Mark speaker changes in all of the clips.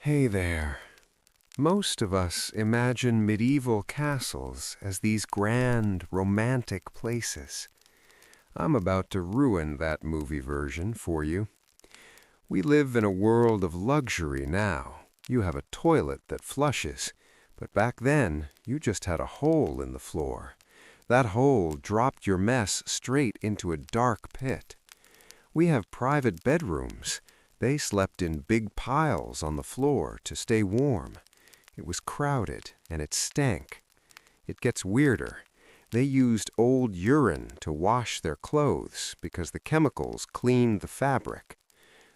Speaker 1: Hey there. Most of us imagine medieval castles as these grand, romantic places. I'm about to ruin that movie version for you. We live in a world of luxury now. You have a toilet that flushes, but back then, you just had a hole in the floor. That hole dropped your mess straight into a dark pit. We have private bedrooms. They slept in big piles on the floor to stay warm. It was crowded, and it stank. It gets weirder. They used old urine to wash their clothes because the chemicals cleaned the fabric.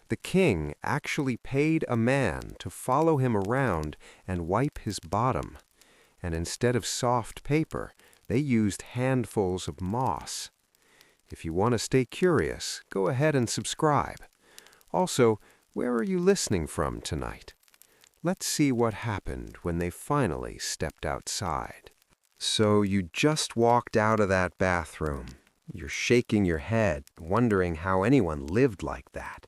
Speaker 1: The king actually paid a man to follow him around and wipe his bottom. And instead of soft paper, they used handfuls of moss. If you want to stay curious, go ahead and subscribe. Also, where are you listening from tonight? Let's see what happened when they finally stepped outside. So you just walked out of that bathroom. You're shaking your head, wondering how anyone lived like that.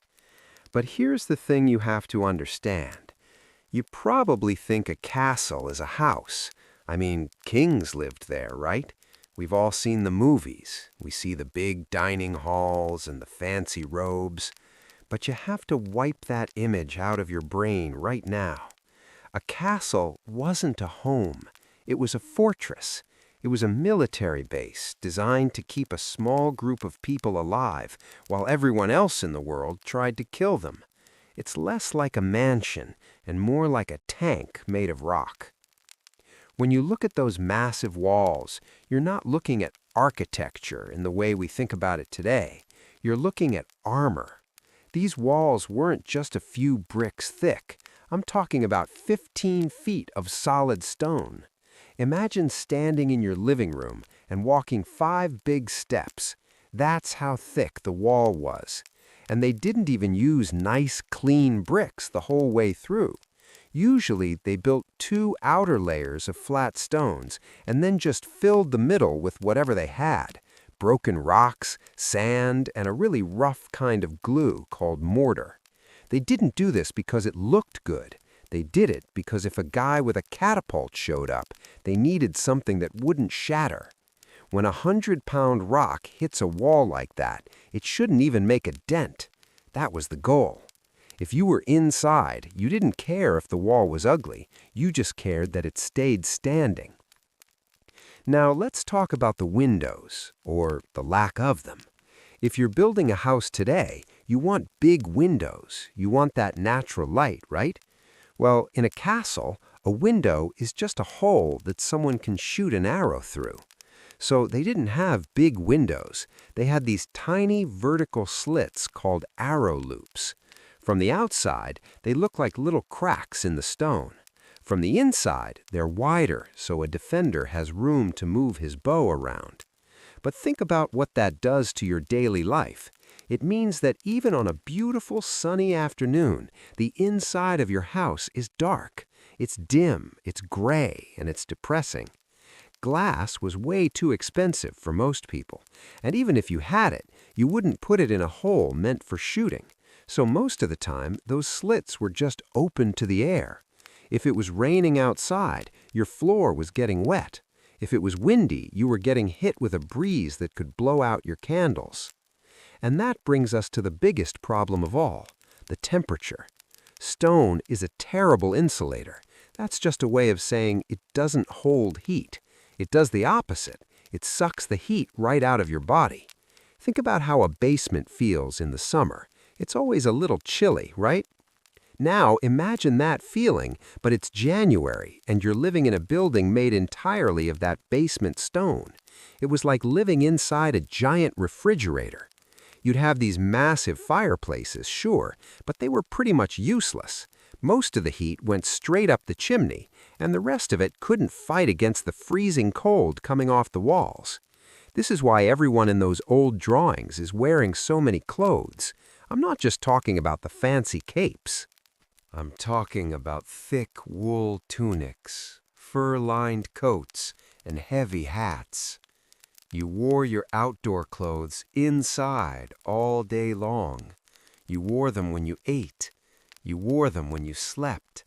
Speaker 1: But here's the thing you have to understand. You probably think a castle is a house. I mean, kings lived there, right? We've all seen the movies. We see the big dining halls and the fancy robes. But you have to wipe that image out of your brain right now. A castle wasn't a home. It was a fortress. It was a military base designed to keep a small group of people alive while everyone else in the world tried to kill them. It's less like a mansion and more like a tank made of rock. When you look at those massive walls, you're not looking at architecture in the way we think about it today. You're looking at armor. These walls weren't just a few bricks thick. I'm talking about 15 feet of solid stone. Imagine standing in your living room and walking 5 big steps. That's how thick the wall was. And they didn't even use nice, clean bricks the whole way through. Usually, they built 2 outer layers of flat stones and then just filled the middle with whatever they had. Broken rocks, sand, and a really rough kind of glue called mortar. They didn't do this because it looked good. They did it because if a guy with a catapult showed up, they needed something that wouldn't shatter. When a 100-pound rock hits a wall like that, it shouldn't even make a dent. That was the goal. If you were inside, you didn't care if the wall was ugly. You just cared that it stayed standing. Now let's talk about the windows, or the lack of them. If you're building a house today, you want big windows. You want that natural light, right? Well, in a castle, a window is just a hole that someone can shoot an arrow through. So they didn't have big windows. They had these tiny vertical slits called arrow loops. From the outside, they look like little cracks in the stone. From the inside, they're wider, so a defender has room to move his bow around. But think about what that does to your daily life. It means that even on a beautiful sunny afternoon, the inside of your house is dark. It's dim, it's gray, and it's depressing. Glass was way too expensive for most people, and even if you had it, you wouldn't put it in a hole meant for shooting. So most of the time, those slits were just open to the air. If it was raining outside, your floor was getting wet. If it was windy, you were getting hit with a breeze that could blow out your candles. And that brings us to the biggest problem of all, the temperature. Stone is a terrible insulator. That's just a way of saying it doesn't hold heat. It does the opposite. It sucks the heat right out of your body. Think about how a basement feels in the summer. It's always a little chilly, right? Now imagine that feeling, but it's January and you're living in a building made entirely of that basement stone. It was like living inside a giant refrigerator. You'd have these massive fireplaces, sure, but they were pretty much useless. Most of the heat went straight up the chimney, and the rest of it couldn't fight against the freezing cold coming off the walls. This is why everyone in those old drawings is wearing so many clothes. I'm not just talking about the fancy capes. I'm talking about thick wool tunics, fur-lined coats, and heavy hats. You wore your outdoor clothes inside all day long. You wore them when you ate. You wore them when you slept.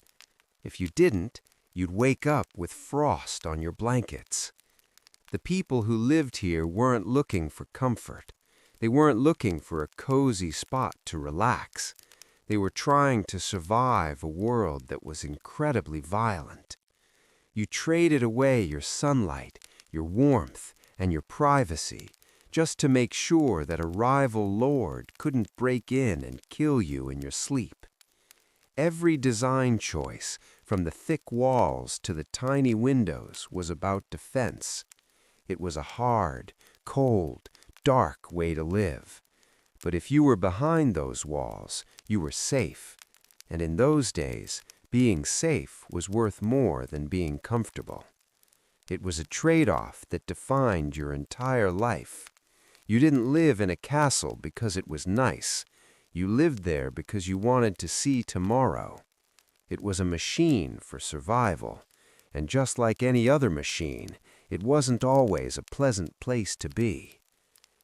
Speaker 1: If you didn't, you'd wake up with frost on your blankets. The people who lived here weren't looking for comfort. They weren't looking for a cozy spot to relax. They were trying to survive a world that was incredibly violent. You traded away your sunlight, your warmth, and your privacy just to make sure that a rival lord couldn't break in and kill you in your sleep. Every design choice, from the thick walls to the tiny windows, was about defense. It was a hard, cold, dark way to live. But if you were behind those walls, you were safe. And in those days, being safe was worth more than being comfortable. It was a trade-off that defined your entire life. You didn't live in a castle because it was nice. You lived there because you wanted to see tomorrow. It was a machine for survival. And just like any other machine, it wasn't always a pleasant place to be.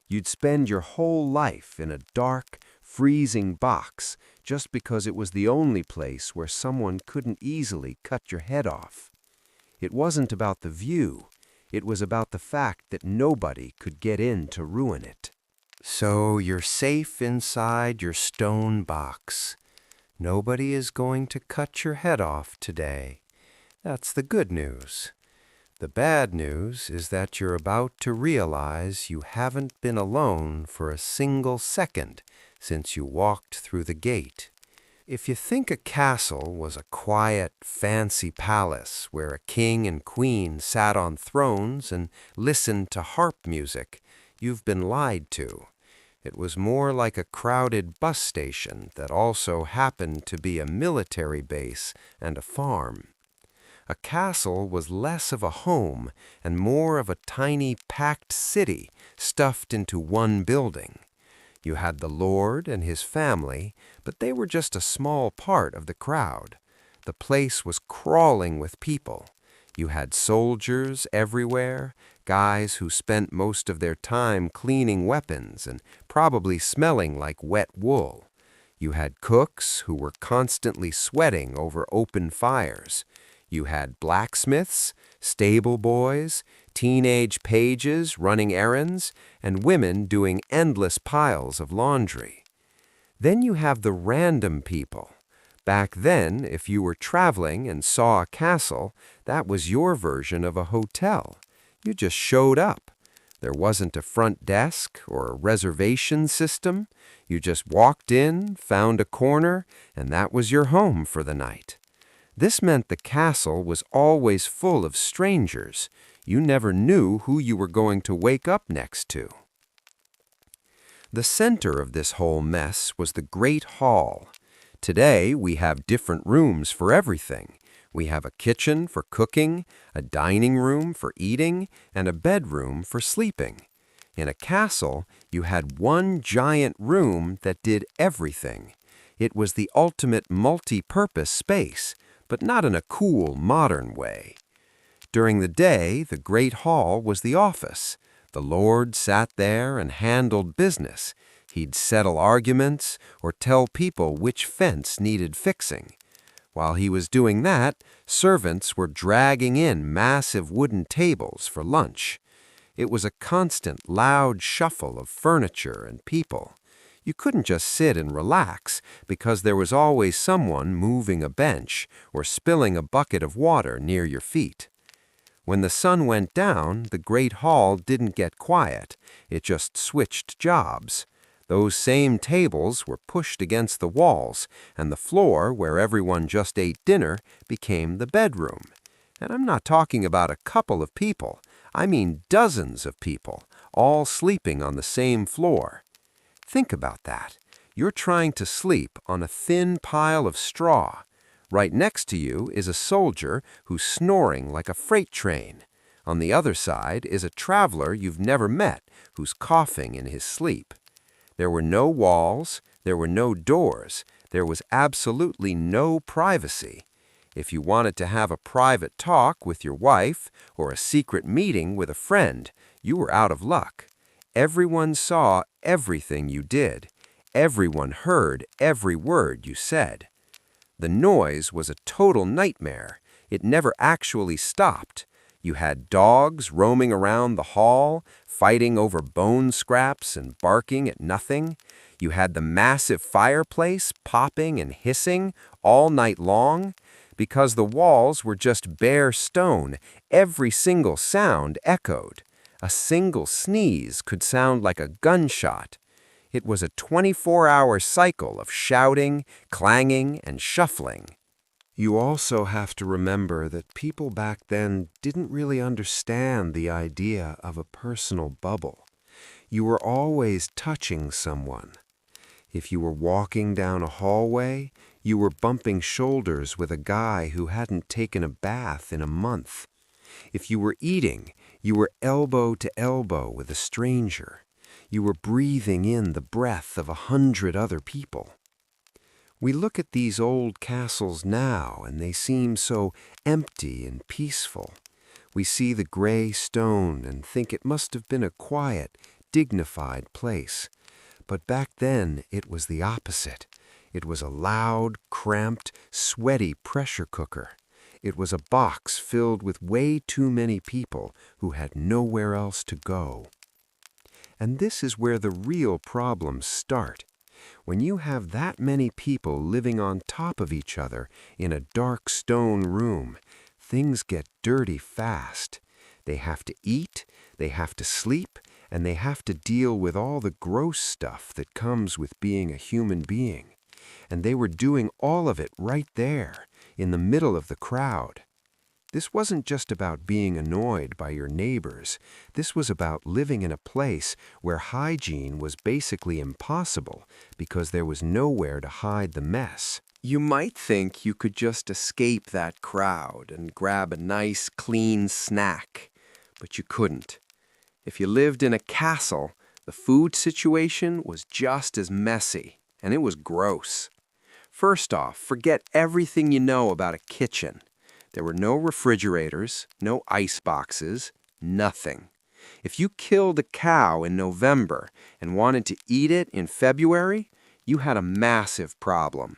Speaker 1: You'd spend your whole life in a dark, freezing box just because it was the only place where someone couldn't easily cut your head off. It wasn't about the view. It was about the fact that nobody could get in to ruin it. So you're safe inside your stone box. Nobody is going to cut your head off today. That's the good news. The bad news is that you're about to realize you haven't been alone for a single second since you walked through the gate. If you think a castle was a quiet, fancy palace where a king and queen sat on thrones and listened to harp music, you've been lied to. It was more like a crowded bus station that also happened to be a military base and a farm. A castle was less of a home and more of a tiny, packed city stuffed into one building. You had the lord and his family, but they were just a small part of the crowd. The place was crawling with people. You had soldiers everywhere, guys who spent most of their time cleaning weapons and probably smelling like wet wool. You had cooks who were constantly sweating over open fires. You had blacksmiths, stable boys, teenage pages running errands, and women doing endless piles of laundry. Then you have the random people. Back then, if you were traveling and saw a castle, that was your version of a hotel. You just showed up. There wasn't a front desk or a reservation system. You just walked in, found a corner, and that was your home for the night. This meant the castle was always full of strangers. You never knew who you were going to wake up next to. The center of this whole mess was the Great Hall. Today, we have different rooms for everything. We have a kitchen for cooking, a dining room for eating, and a bedroom for sleeping. In a castle, you had one giant room that did everything. It was the ultimate multi-purpose space, but not in a cool, modern way. During the day, the Great Hall was the office. The lord sat there and handled business. He'd settle arguments or tell people which fence needed fixing. While he was doing that, servants were dragging in massive wooden tables for lunch. It was a constant, loud shuffle of furniture and people. You couldn't just sit and relax because there was always someone moving a bench or spilling a bucket of water near your feet. When the sun went down, the Great Hall didn't get quiet. It just switched jobs. Those same tables were pushed against the walls, and the floor, where everyone just ate dinner, became the bedroom. And I'm not talking about a couple of people. I mean dozens of people, all sleeping on the same floor. Think about that. You're trying to sleep on a thin pile of straw. Right next to you is a soldier who's snoring like a freight train. On the other side is a traveler you've never met who's coughing in his sleep. There were no walls, there were no doors, there was absolutely no privacy. If you wanted to have a private talk with your wife or a secret meeting with a friend, you were out of luck. Everyone saw everything you did. Everyone heard every word you said. The noise was a total nightmare. It never actually stopped. You had dogs roaming around the hall, fighting over bone scraps and barking at nothing. You had the massive fireplace popping and hissing all night long. Because the walls were just bare stone, every single sound echoed. A single sneeze could sound like a gunshot. It was a 24-hour cycle of shouting, clanging, and shuffling. You also have to remember that people back then didn't really understand the idea of a personal bubble. You were always touching someone. If you were walking down a hallway, you were bumping shoulders with a guy who hadn't taken a bath in a month. If you were eating, you were elbow to elbow with a stranger. You were breathing in the breath of 100 other people. We look at these old castles now, and they seem so empty and peaceful. We see the gray stone and think it must have been a quiet, dignified place. But back then, it was the opposite. It was a loud, cramped, sweaty pressure cooker. It was a box filled with way too many people who had nowhere else to go. And this is where the real problems start. When you have that many people living on top of each other in a dark stone room, things get dirty fast. They have to eat, they have to sleep, and they have to deal with all the gross stuff that comes with being a human being. And they were doing all of it right there, in the middle of the crowd. This wasn't just about being annoyed by your neighbors. This was about living in a place where hygiene was basically impossible because there was nowhere to hide the mess. You might think you could just escape that crowd and grab a nice, clean snack, but you couldn't. If you lived in a castle, the food situation was just as messy, and it was gross. First off, forget everything you know about a kitchen. There were no refrigerators, no ice boxes, nothing. If you killed a cow in November and wanted to eat it in February, you had a massive problem.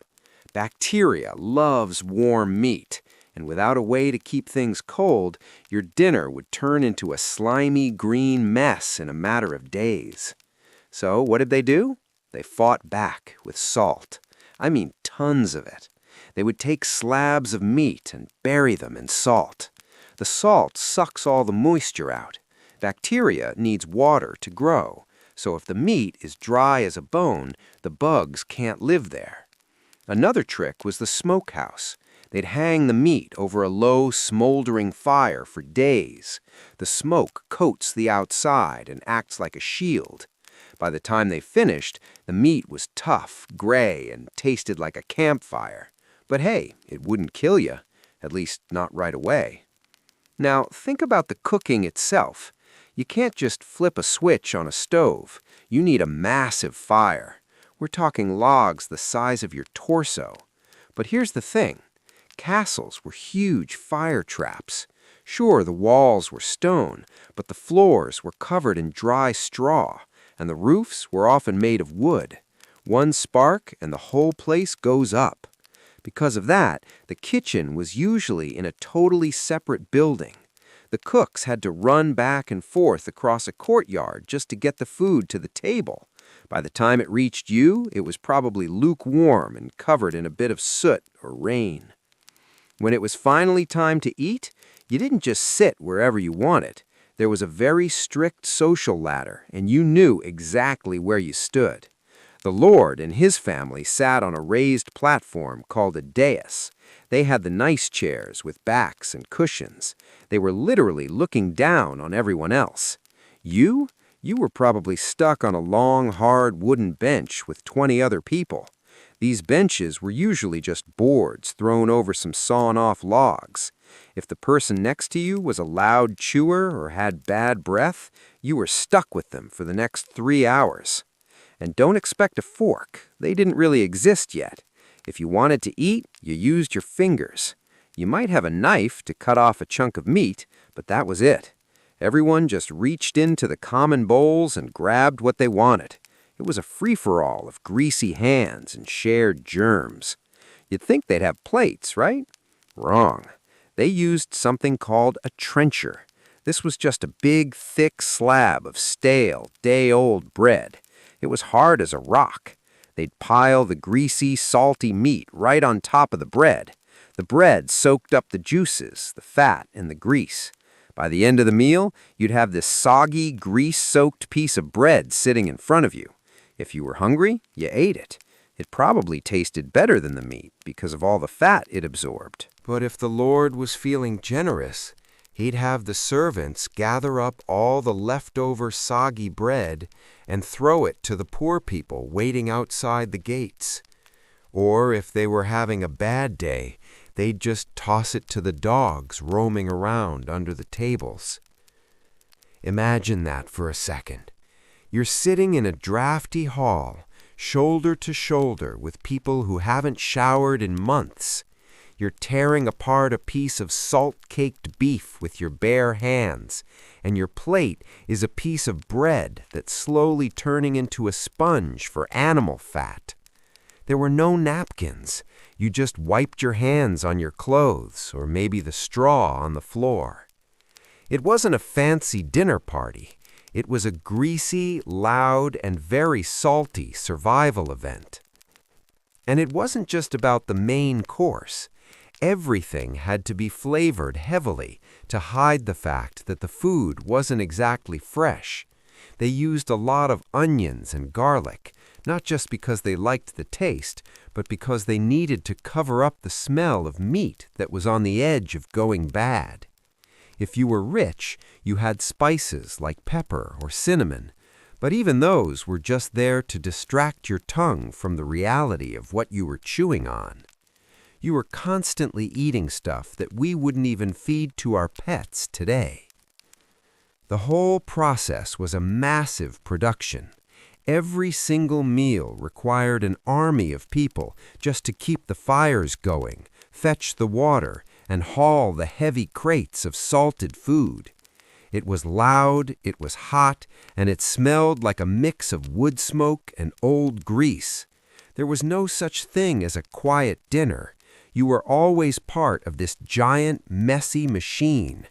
Speaker 1: Bacteria loves warm meat, and without a way to keep things cold, your dinner would turn into a slimy green mess in a matter of days. So what did they do? They fought back with salt. I mean tons of it. They would take slabs of meat and bury them in salt. The salt sucks all the moisture out. Bacteria needs water to grow, so if the meat is dry as a bone, the bugs can't live there. Another trick was the smokehouse. They'd hang the meat over a low, smoldering fire for days. The smoke coats the outside and acts like a shield. By the time they finished, the meat was tough, gray, and tasted like a campfire. But hey, it wouldn't kill you, at least not right away. Now, think about the cooking itself. You can't just flip a switch on a stove. You need a massive fire. We're talking logs the size of your torso. But here's the thing. Castles were huge fire traps. Sure, the walls were stone, but the floors were covered in dry straw, and the roofs were often made of wood. One spark and the whole place goes up. Because of that, the kitchen was usually in a totally separate building. The cooks had to run back and forth across a courtyard just to get the food to the table. By the time it reached you, it was probably lukewarm and covered in a bit of soot or rain. When it was finally time to eat, you didn't just sit wherever you wanted. There was a very strict social ladder, and you knew exactly where you stood. The Lord and his family sat on a raised platform called a dais. They had the nice chairs with backs and cushions. They were literally looking down on everyone else. You were probably stuck on a long, hard wooden bench with 20 other people. These benches were usually just boards thrown over some sawn-off logs. If the person next to you was a loud chewer or had bad breath, you were stuck with them for the next 3 hours. And don't expect a fork. They didn't really exist yet. If you wanted to eat, you used your fingers. You might have a knife to cut off a chunk of meat, but that was it. Everyone just reached into the common bowls and grabbed what they wanted. It was a free-for-all of greasy hands and shared germs.
Speaker 2: You'd think they'd have plates, right? Wrong. They used something called a trencher. This was just a big, thick slab of stale, day-old bread. It was hard as a rock. They'd pile the greasy, salty meat right on top of the bread. The bread soaked up the juices, the fat, and the grease. By the end of the meal, you'd have this soggy, grease-soaked piece of bread sitting in front of you. If you were hungry, you ate it. It probably tasted better than the meat because of all the fat it absorbed.
Speaker 1: But if the Lord was feeling generous, he'd have the servants gather up all the leftover soggy bread and throw it to the poor people waiting outside the gates. Or if they were having a bad day, they'd just toss it to the dogs roaming around under the tables. Imagine that for a second. You're sitting in a drafty hall, shoulder to shoulder with people who haven't showered in months. You're tearing apart a piece of salt-caked beef with your bare hands, and your plate is a piece of bread that's slowly turning into a sponge for animal fat. There were no napkins. You just wiped your hands on your clothes or maybe the straw on the floor. It wasn't a fancy dinner party. It was a greasy, loud, and very salty survival event. And it wasn't just about the main course. Everything had to be flavored heavily to hide the fact that the food wasn't exactly fresh. They used a lot of onions and garlic, not just because they liked the taste, but because they needed to cover up the smell of meat that was on the edge of going bad. If you were rich, you had spices like pepper or cinnamon, but even those were just there to distract your tongue from the reality of what you were chewing on. You were constantly eating stuff that we wouldn't even feed to our pets today. The whole process was a massive production. Every single meal required an army of people just to keep the fires going, fetch the water, and haul the heavy crates of salted food. It was loud, it was hot, and it smelled like a mix of wood smoke and old grease. There was no such thing as a quiet dinner. You were always part of this giant, messy machine.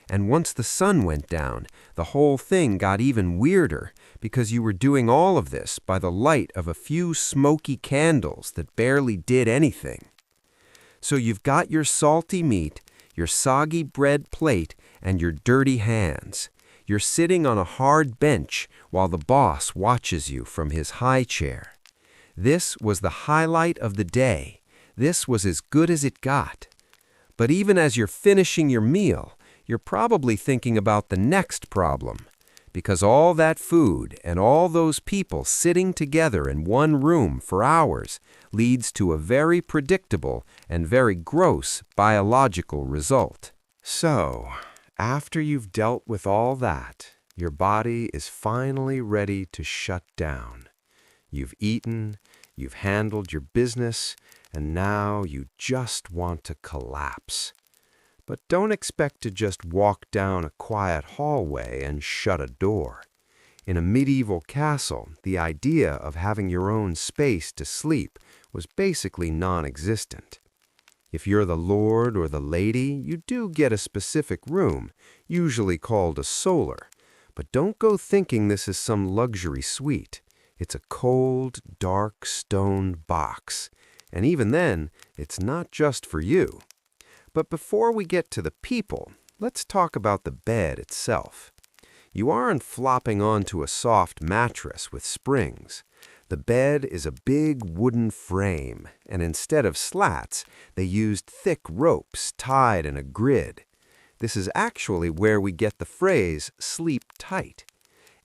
Speaker 1: And once the sun went down, the whole thing got even weirder because you were doing all of this by the light of a few smoky candles that barely did anything. So you've got your salty meat, your soggy bread plate, and your dirty hands. You're sitting on a hard bench while the boss watches you from his high chair. This was the highlight of the day. This was as good as it got. But even as you're finishing your meal, you're probably thinking about the next problem, because all that food and all those people sitting together in one room for hours leads to a very predictable and very gross biological result. So, after you've dealt with all that, your body is finally ready to shut down. You've eaten, you've handled your business, and now you just want to collapse. But don't expect to just walk down a quiet hallway and shut a door. In a medieval castle, the idea of having your own space to sleep was basically non-existent. If you're the lord or the lady, you do get a specific room, usually called a solar. But don't go thinking this is some luxury suite. It's a cold, dark stone box. And even then, it's not just for you. But before we get to the people, let's talk about the bed itself. You aren't flopping onto a soft mattress with springs. The bed is a big wooden frame, and instead of slats, they used thick ropes tied in a grid. This is actually where we get the phrase, sleep tight.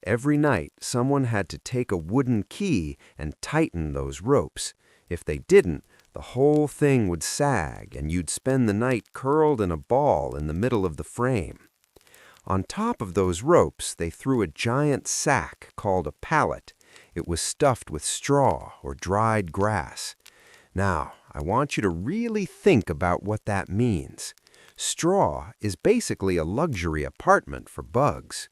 Speaker 1: Every night, someone had to take a wooden key and tighten those ropes. If they didn't, the whole thing would sag, and you'd spend the night curled in a ball in the middle of the frame. On top of those ropes, they threw a giant sack called a pallet. It was stuffed with straw or dried grass. Now, I want you to really think about what that means. Straw is basically a luxury apartment for bugs.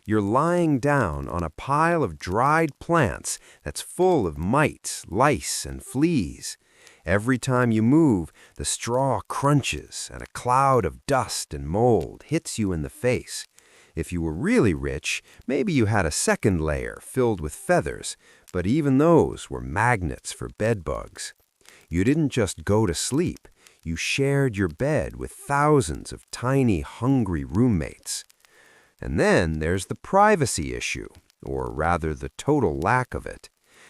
Speaker 1: You're lying down on a pile of dried plants that's full of mites, lice, and fleas.
Speaker 2: Every time you move, the straw crunches and a cloud of dust and mold hits you in the face. If you were really rich, maybe you had a second layer filled with feathers, but even those were magnets for bedbugs. You didn't just go to sleep, you shared your bed with thousands of tiny, hungry roommates. And then there's the privacy issue, or rather the total lack of it.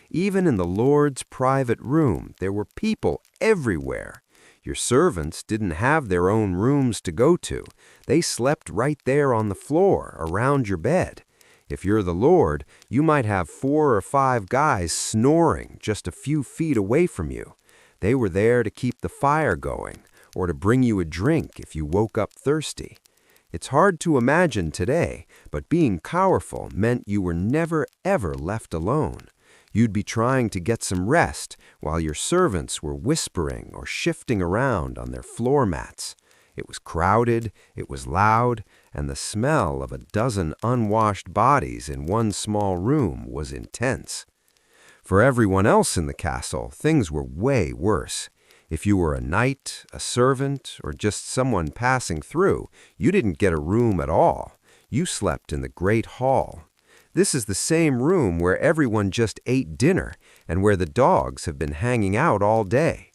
Speaker 2: Even in the Lord's private room, there were people everywhere. Your servants didn't have their own rooms to go to. They slept right there on the floor, around your bed. If you're the Lord, you might have 4 or 5 guys snoring just a few feet away from you. They were there to keep the fire going, or to bring you a drink if you woke up thirsty. It's hard to imagine today, but being powerful meant you were never ever left alone. You'd be trying to get some rest while your servants were whispering or shifting around on their floor mats. It was crowded, it was loud, and the smell of a dozen unwashed bodies in one small room was intense. For everyone else in the castle, things were way worse. If you were a knight, a servant, or just someone passing through, you didn't get a room at all. You slept in the great hall. This is the same room where everyone just ate dinner and where the dogs have been hanging out all day.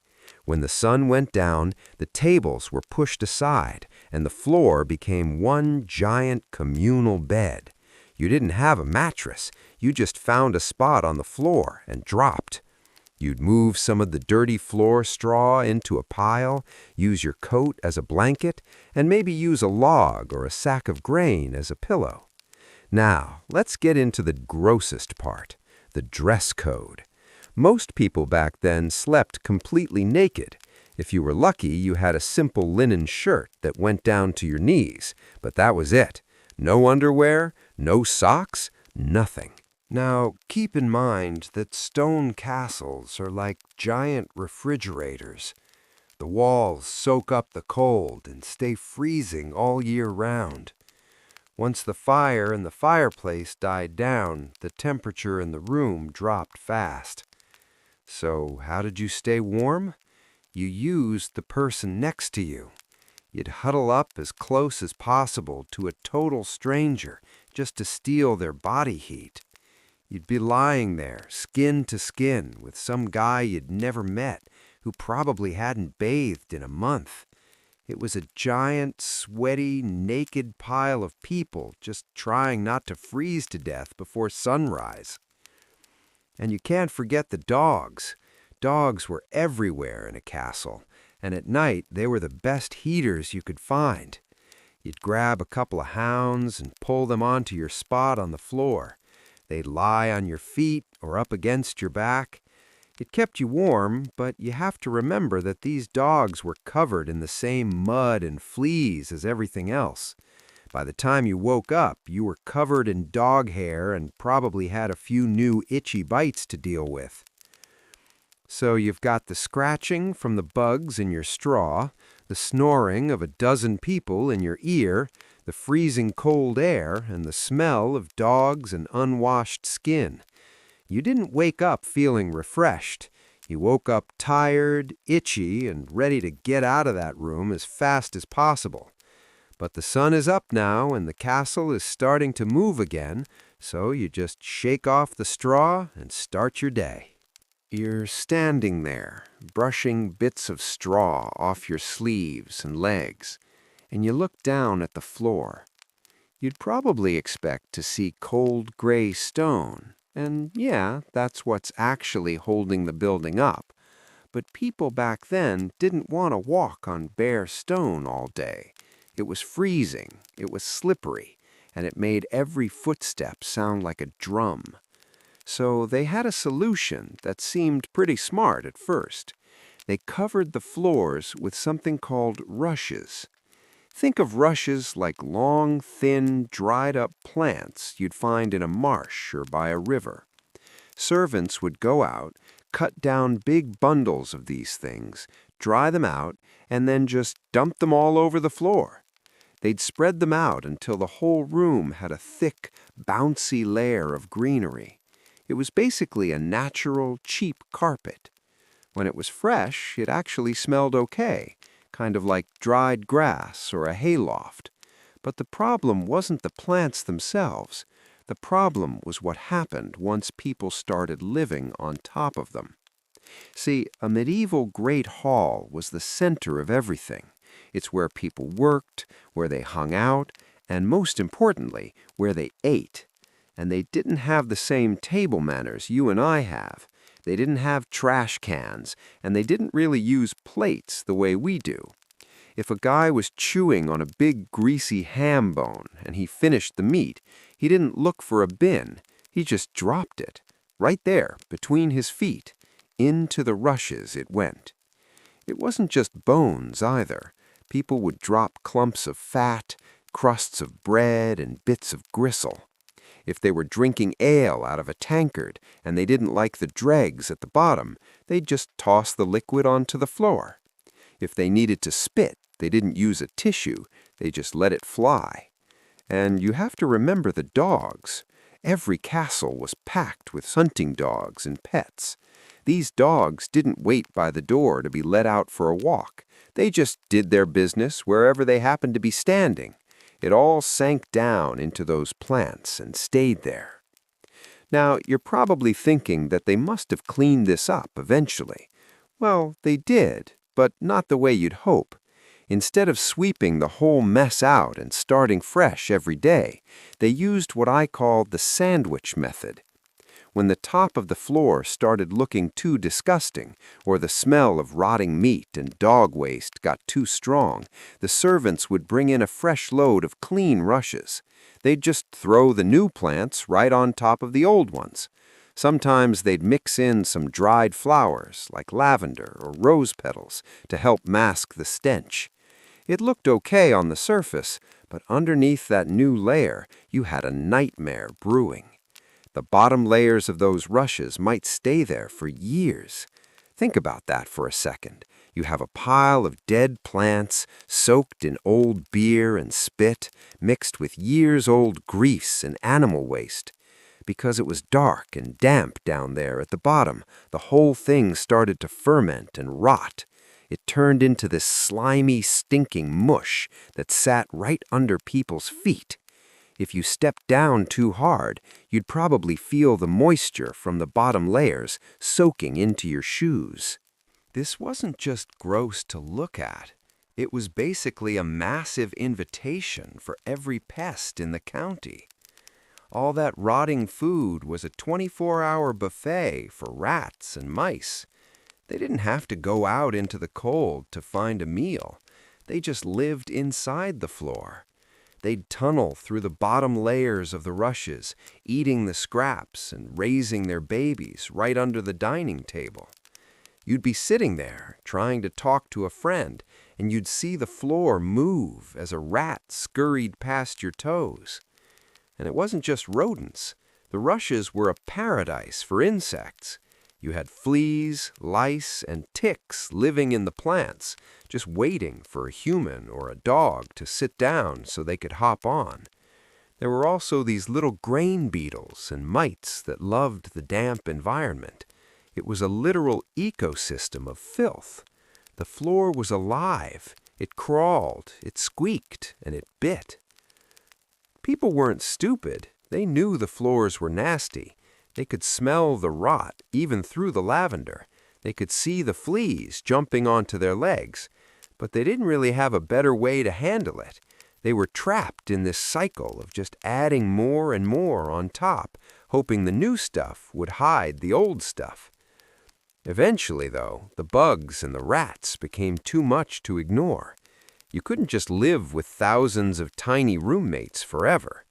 Speaker 2: When the sun went down, the tables were pushed aside and the floor became one giant communal bed. You didn't have a mattress. You just found a spot on the floor and dropped. You'd move some of the dirty floor straw into a pile, use your coat as a blanket, and maybe use a log or a sack of grain as a pillow. Now, let's get into the grossest part, the dress code. Most people back then slept completely naked. If you were lucky, you had a simple linen shirt that went down to your knees, but that was it. No underwear, no socks, nothing. Now, keep in mind that stone castles are like giant refrigerators. The walls soak up the cold and stay freezing all year round. Once the fire in the fireplace died down, the temperature in the room dropped fast. So how did you stay warm? You used the person next to you. You'd huddle up as close as possible to a total stranger just to steal their body heat. You'd be lying there, skin to skin, with some guy you'd never met who probably hadn't bathed in a month. It was a giant, sweaty, naked pile of people just trying not to freeze to death before sunrise. And you can't forget the dogs. Dogs were everywhere in a castle, and at night they were the best heaters you could find. You'd grab a couple of hounds and pull them onto your spot on the floor. They'd lie on your feet or up against your back. It kept you warm, but you have to remember that these dogs were covered in the same mud and fleas as everything else. By the time you woke up, you were covered in dog hair and probably had a few new itchy bites to deal with. So you've got the scratching from the bugs in your straw, the snoring of a dozen people in your ear, the freezing cold air, and the smell of dogs and unwashed skin. You didn't wake up feeling refreshed. You woke up tired, itchy, and ready to get out of that room as fast as possible. But the sun is up now and the castle is starting to move again, so you just shake off the straw and start your day. You're standing there, brushing bits of straw off your sleeves and legs, and you look down at the floor. You'd probably expect to see cold gray stone. And yeah, that's what's actually holding the building up. But people back then didn't want to walk on bare stone all day. It was freezing, it was slippery, and it made every footstep sound like a drum. So they had a solution that seemed pretty smart at first. They covered the floors with something called rushes. Think of rushes like long, thin, dried-up plants you'd find in a marsh or by a river. Servants would go out, cut down big bundles of these things, dry them out, and then just dump them all over the floor. They'd spread them out until the whole room had a thick, bouncy layer of greenery. It was basically a natural, cheap carpet. When it was fresh, it actually smelled okay, kind of like dried grass or a hayloft. But the problem wasn't the plants themselves. The problem was what happened once people started living on top of them. See, a medieval great hall was the center of everything. It's where people worked, where they hung out, and most importantly, where they ate. And they didn't have the same table manners you and I have. They didn't have trash cans, and they didn't really use plates the way we do. If a guy was chewing on a big greasy ham bone and he finished the meat, he didn't look for a bin. He just dropped it, right there between his feet. Into the rushes it went. It wasn't just bones either. People would drop clumps of fat, crusts of bread, and bits of gristle. If they were drinking ale out of a tankard and they didn't like the dregs at the bottom, they'd just toss the liquid onto the floor. If they needed to spit, they didn't use a tissue, they just let it fly. And you have to remember the dogs. Every castle was packed with hunting dogs and pets. These dogs didn't wait by the door to be let out for a walk. They just did their business wherever they happened to be standing. It all sank down into those plants and stayed there. Now, you're probably thinking that they must have cleaned this up eventually. Well, they did, but not the way you'd hope. Instead of sweeping the whole mess out and starting fresh every day, they used what I call the sandwich method. When the top of the floor started looking too disgusting, or the smell of rotting meat and dog waste got too strong, the servants would bring in a fresh load of clean rushes. They'd just throw the new plants right on top of the old ones. Sometimes they'd mix in some dried flowers, like lavender or rose petals, to help mask the stench. It looked okay on the surface, but underneath that new layer, you had a nightmare brewing. The bottom layers of those rushes might stay there for years. Think about that for a second. You have a pile of dead plants soaked in old beer and spit, mixed with years-old grease and animal waste. Because it was dark and damp down there at the bottom, the whole thing started to ferment and rot. It turned into this slimy, stinking mush that sat right under people's feet. If you stepped down too hard, you'd probably feel the moisture from the bottom layers soaking into your shoes. This wasn't just gross to look at. It was basically a massive invitation for every pest in the county. All that rotting food was a 24-hour buffet for rats and mice. They didn't have to go out into the cold to find a meal. They just lived inside the floor. They'd tunnel through the bottom layers of the rushes, eating the scraps and raising their babies right under the dining table. You'd be sitting there, trying to talk to a friend, and you'd see the floor move as a rat scurried past your toes. And it wasn't just rodents. The rushes were a paradise for insects. You had fleas, lice, and ticks living in the plants, just waiting for a human or a dog to sit down so they could hop on. There were also these little grain beetles and mites that loved the damp environment. It was a literal ecosystem of filth. The floor was alive. It crawled, it squeaked, and it bit. People weren't stupid. They knew the floors were nasty. They could smell the rot even through the lavender. They could see the fleas jumping onto their legs. But they didn't really have a better way to handle it. They were trapped in this cycle of just adding more and more on top, hoping the new stuff would hide the old stuff. Eventually, though, the bugs and the rats became too much to ignore. You couldn't just live with thousands of tiny roommates forever.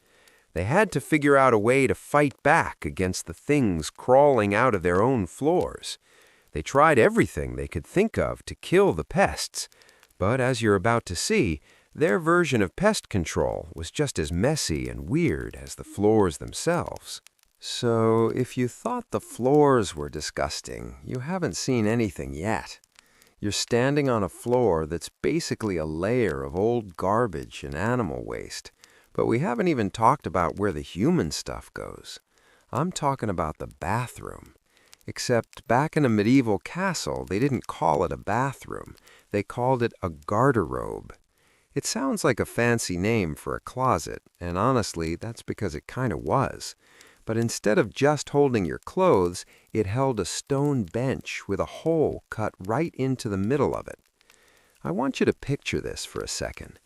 Speaker 2: They had to figure out a way to fight back against the things crawling out of their own floors. They tried everything they could think of to kill the pests, but as you're about to see, their version of pest control was just as messy and weird as the floors themselves. So, if you thought the floors were disgusting, you haven't seen anything yet. You're standing on a floor that's basically a layer of old garbage and animal waste. But we haven't even talked about where the human stuff goes. I'm talking about the bathroom.
Speaker 1: Except back in a medieval castle, they didn't call it a bathroom. They called it a garderobe. It sounds like a fancy name for a closet, and honestly, that's because it kind of was. But instead of just holding your clothes, it held a stone bench with a hole cut right into the middle of it. I want you to picture this for a second.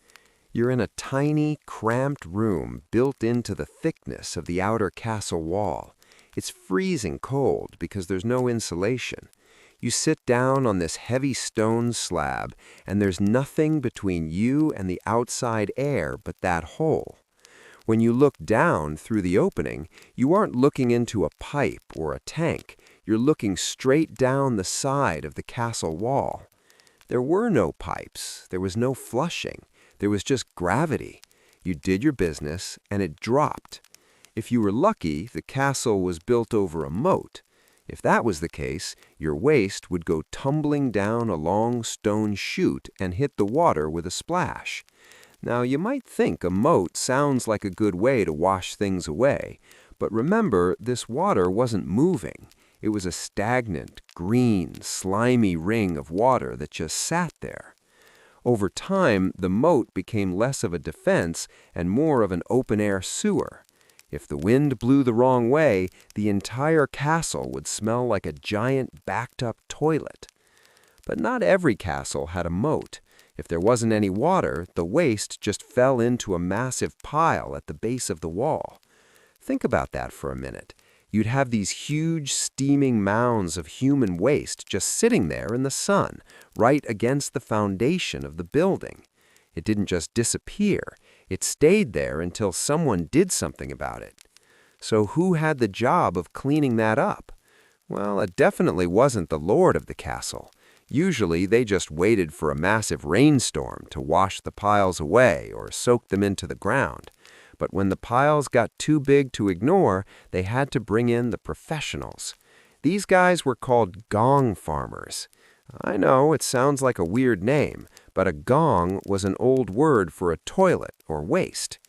Speaker 1: You're in a tiny, cramped room built into the thickness of the outer castle wall. It's freezing cold because there's no insulation. You sit down on this heavy stone slab, and there's nothing between you and the outside air but that hole. When you look down through the opening, you aren't looking into a pipe or a tank. You're looking straight down the side of the castle wall. There were no pipes. There was no flushing. There was just gravity. You did your business, and it dropped. If you were lucky, the castle was built over a moat. If that was the case, your waste would go tumbling down a long stone chute and hit the water with a splash. Now, you might think a moat sounds like a good way to wash things away, but remember, this water wasn't moving. It was a stagnant, green, slimy ring of water that just sat there. Over time, the moat became less of a defense and more of an open-air sewer. If the wind blew the wrong way, the entire castle would smell like a giant backed-up toilet. But not every castle had a moat. If there wasn't any water, the waste just fell into a massive pile at the base of the wall. Think about that for a minute. You'd have these huge, steaming mounds of human waste just sitting there in the sun, right against the foundation of the building. It didn't just disappear. It stayed there until someone did something about it. So who had the job of cleaning that up? Well, it definitely wasn't the lord of the castle. Usually, they just waited for a massive rainstorm to wash the piles away or soak them into the ground. But when the piles got too big to ignore, they had to bring in the professionals. These guys were called gong farmers. I know, it sounds like a weird name, but a gong was an old word for a toilet or waste.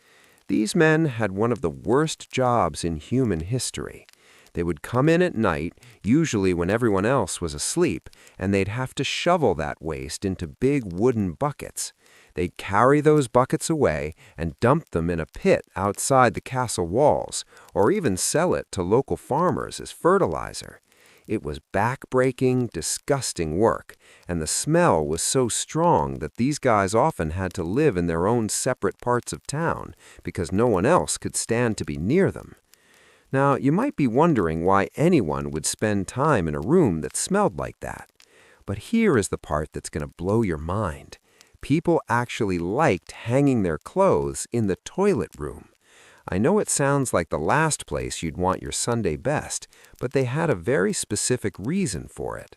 Speaker 1: These men had one of the worst jobs in human history. They would come in at night, usually when everyone else was asleep, and they'd have to shovel that waste into big wooden buckets. They'd carry those buckets away and dump them in a pit outside the castle walls, or even sell it to local farmers as fertilizer. It was back-breaking, disgusting work, and the smell was so strong that these guys often had to live in their own separate parts of town because no one else could stand to be near them. Now, you might be wondering why anyone would spend time in a room that smelled like that. But here is the part that's going to blow your mind. People actually liked hanging their clothes in the toilet room. I know it sounds like the last place you'd want your Sunday best, but they had a very specific reason for it.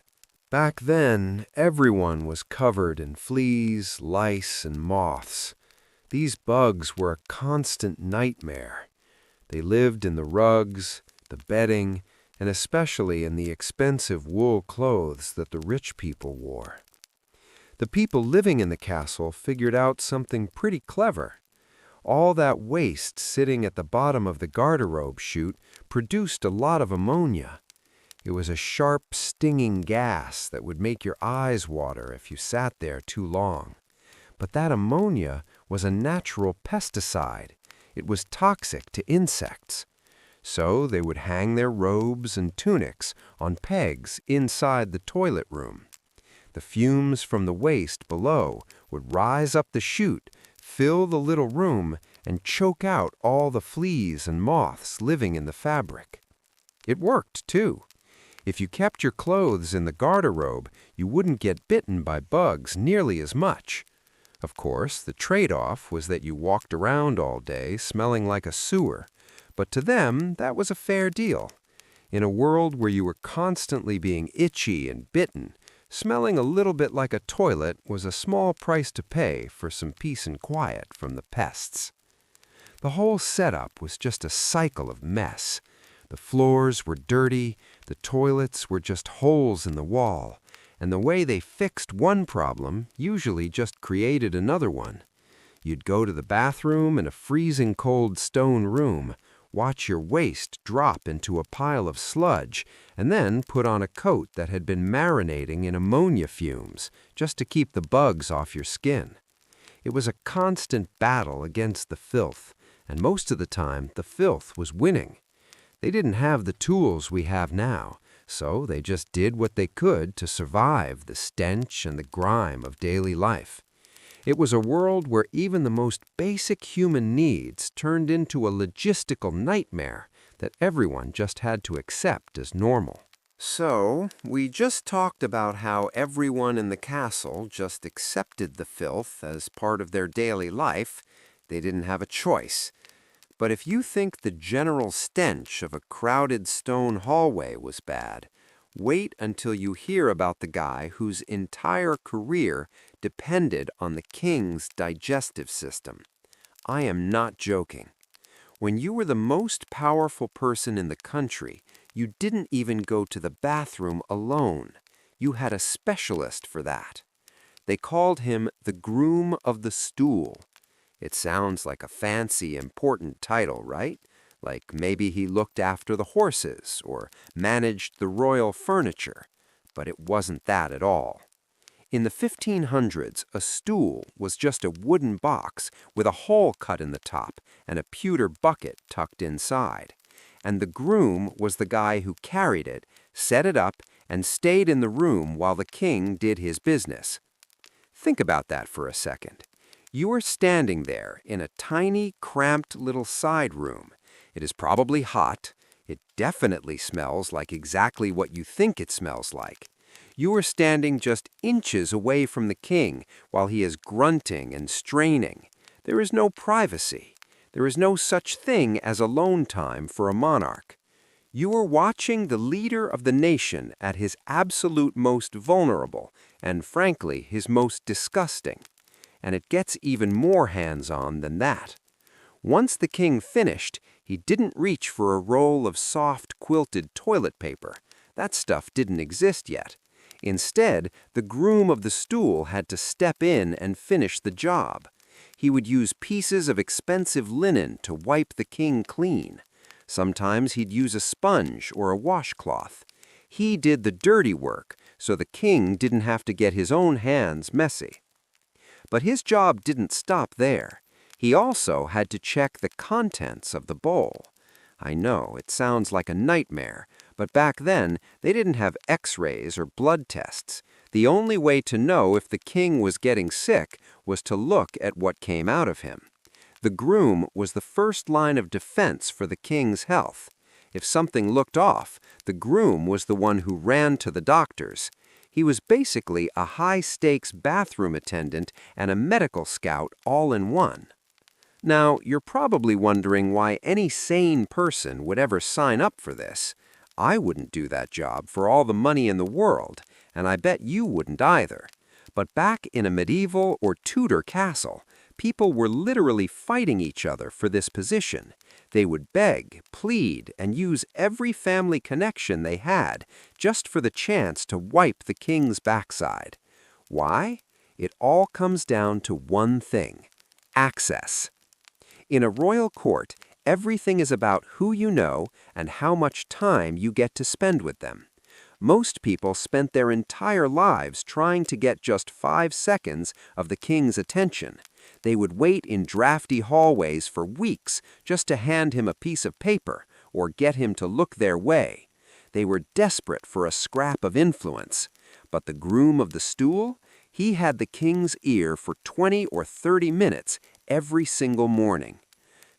Speaker 1: Back then, everyone was covered in fleas, lice, and moths. These bugs were a constant nightmare. They lived in the rugs, the bedding, and especially in the expensive wool clothes that the rich people wore. The people living in the castle figured out something pretty clever. All that waste sitting at the bottom of the garderobe chute produced a lot of ammonia. It was a sharp, stinging gas that would make your eyes water if you sat there too long. But that ammonia was a natural pesticide. It was toxic to insects. So they would hang their robes and tunics on pegs inside the toilet room. The fumes from the waste below would rise up the chute, fill the little room, and choke out all the fleas and moths living in the fabric. It worked, too. If you kept your clothes in the garderobe, you wouldn't get bitten by bugs nearly as much. Of course, the trade-off was that you walked around all day smelling like a sewer, but to them, that was a fair deal. In a world where you were constantly being itchy and bitten, smelling a little bit like a toilet was a small price to pay for some peace and quiet from the pests. The whole setup was just a cycle of mess. The floors were dirty, the toilets were just holes in the wall, and the way they fixed one problem usually just created another one. You'd go to the bathroom in a freezing cold stone room, watch your waist drop into a pile of sludge, and then put on a coat that had been marinating in ammonia fumes just to keep the bugs off your skin. It was a constant battle against the filth, and most of the time the filth was winning. They didn't have the tools we have now, so they just did what they could to survive the stench and the grime of daily life. It was a world where even the most basic human needs turned into a logistical nightmare that everyone just had to accept as normal. So, we just talked about how everyone in the castle just accepted the filth as part of their daily life. They didn't have a choice. But if you think the general stench of a crowded stone hallway was bad, wait until you hear about the guy whose entire career depended on the king's digestive system. I am not joking. When you were the most powerful person in the country, you didn't even go to the bathroom alone. You had a specialist for that. They called him the Groom of the Stool. It sounds like a fancy, important title, right? Like maybe he looked after the horses or managed the royal furniture. But it wasn't that at all. In the 1500s, a stool was just a wooden box with a hole cut in the top and a pewter bucket tucked inside. And the groom was the guy who carried it, set it up, and stayed in the room while the king did his business. Think about that for a second. You are standing there in a tiny, cramped little side room. It is probably hot. It definitely smells like exactly what you think it smells like. You are standing just inches away from the king while he is grunting and straining. There is no privacy. There is no such thing as alone time for a monarch. You are watching the leader of the nation at his absolute most vulnerable and, frankly, his most disgusting. And it gets even more hands-on than that. Once the king finished, he didn't reach for a roll of soft, quilted toilet paper. That stuff didn't exist yet. Instead, the groom of the stool had to step in and finish the job. He would use pieces of expensive linen to wipe the king clean. Sometimes he'd use a sponge or a washcloth. He did the dirty work, so the king didn't have to get his own hands messy. But his job didn't stop there. He also had to check the contents of the bowl. I know, it sounds like a nightmare, but back then they didn't have x-rays or blood tests. The only way to know if the king was getting sick was to look at what came out of him. The groom was the first line of defense for the king's health. If something looked off, the groom was the one who ran to the doctors. He was basically a high-stakes bathroom attendant and a medical scout all in one. Now, you're probably wondering why any sane person would ever sign up for this. I wouldn't do that job for all the money in the world, and I bet you wouldn't either. But back in a medieval or Tudor castle, people were literally fighting each other for this position. They would beg, plead, and use every family connection they had just for the chance to wipe the king's backside. Why? It all comes down to one thing: access. In a royal court, everything is about who you know and how much time you get to spend with them. Most people spent their entire lives trying to get just 5 seconds of the king's attention. They would wait in drafty hallways for weeks just to hand him a piece of paper or get him to look their way. They were desperate for a scrap of influence. But the groom of the stool, he had the king's ear for 20 or 30 minutes every single morning.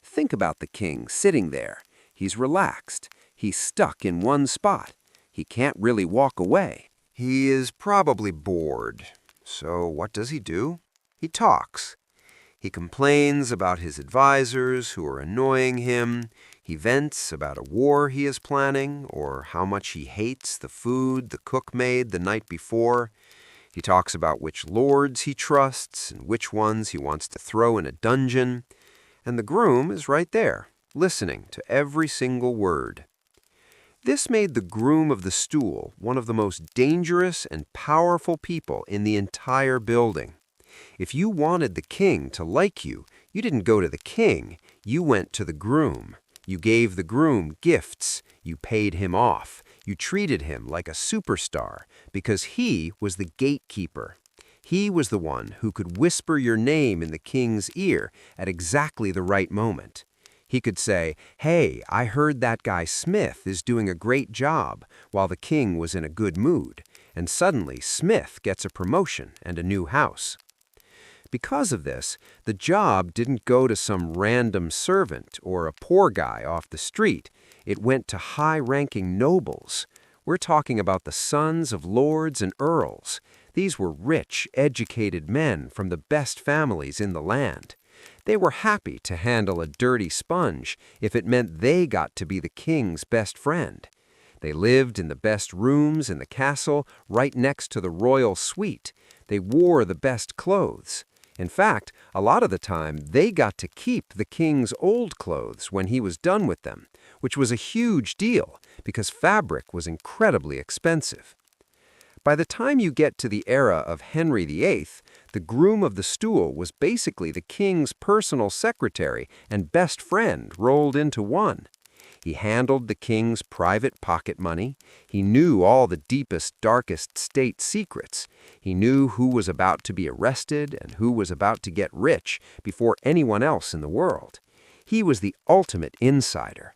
Speaker 1: Think about the king sitting there. He's relaxed. He's stuck in one spot. He can't really walk away. He is probably bored. So what does he do? He talks. He complains about his advisors who are annoying him. He vents about a war he is planning or how much he hates the food the cook made the night before. He talks about which lords he trusts and which ones he wants to throw in a dungeon. And the groom is right there, listening to every single word. This made the groom of the stool one of the most dangerous and powerful people in the entire building. If you wanted the king to like you, you didn't go to the king, you went to the groom.
Speaker 2: You gave the groom gifts, you paid him off, you treated him like a superstar because he was the gatekeeper. He was the one who could whisper your name in the king's ear at exactly the right moment. He could say, "Hey, I heard that guy Smith is doing a great job," while the king was in a good mood, and suddenly Smith gets a promotion and a new house. Because of this, the job didn't go to some random servant or a poor guy off the street. It went to high-ranking nobles. We're talking about the sons of lords and earls. These were rich, educated men from the best families in the land. They were happy to handle a dirty sponge if it meant they got to be the king's best friend. They lived in the best rooms in the castle, right next to the royal suite. They wore the best clothes. In fact, a lot of the time, they got to keep the king's old clothes when he was done with them, which was a huge deal because fabric was incredibly expensive. By the time you get to the era of Henry VIII, the groom of the stool was basically the king's personal secretary and best friend rolled into one. He handled the king's private pocket money. He knew all the deepest, darkest state secrets. He knew who was about to be arrested and who was about to get rich before anyone else in the world. He was the ultimate insider.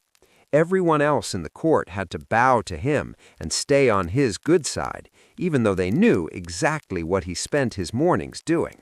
Speaker 2: Everyone else in the court had to bow to him and stay on his good side, even though they knew exactly what he spent his mornings doing.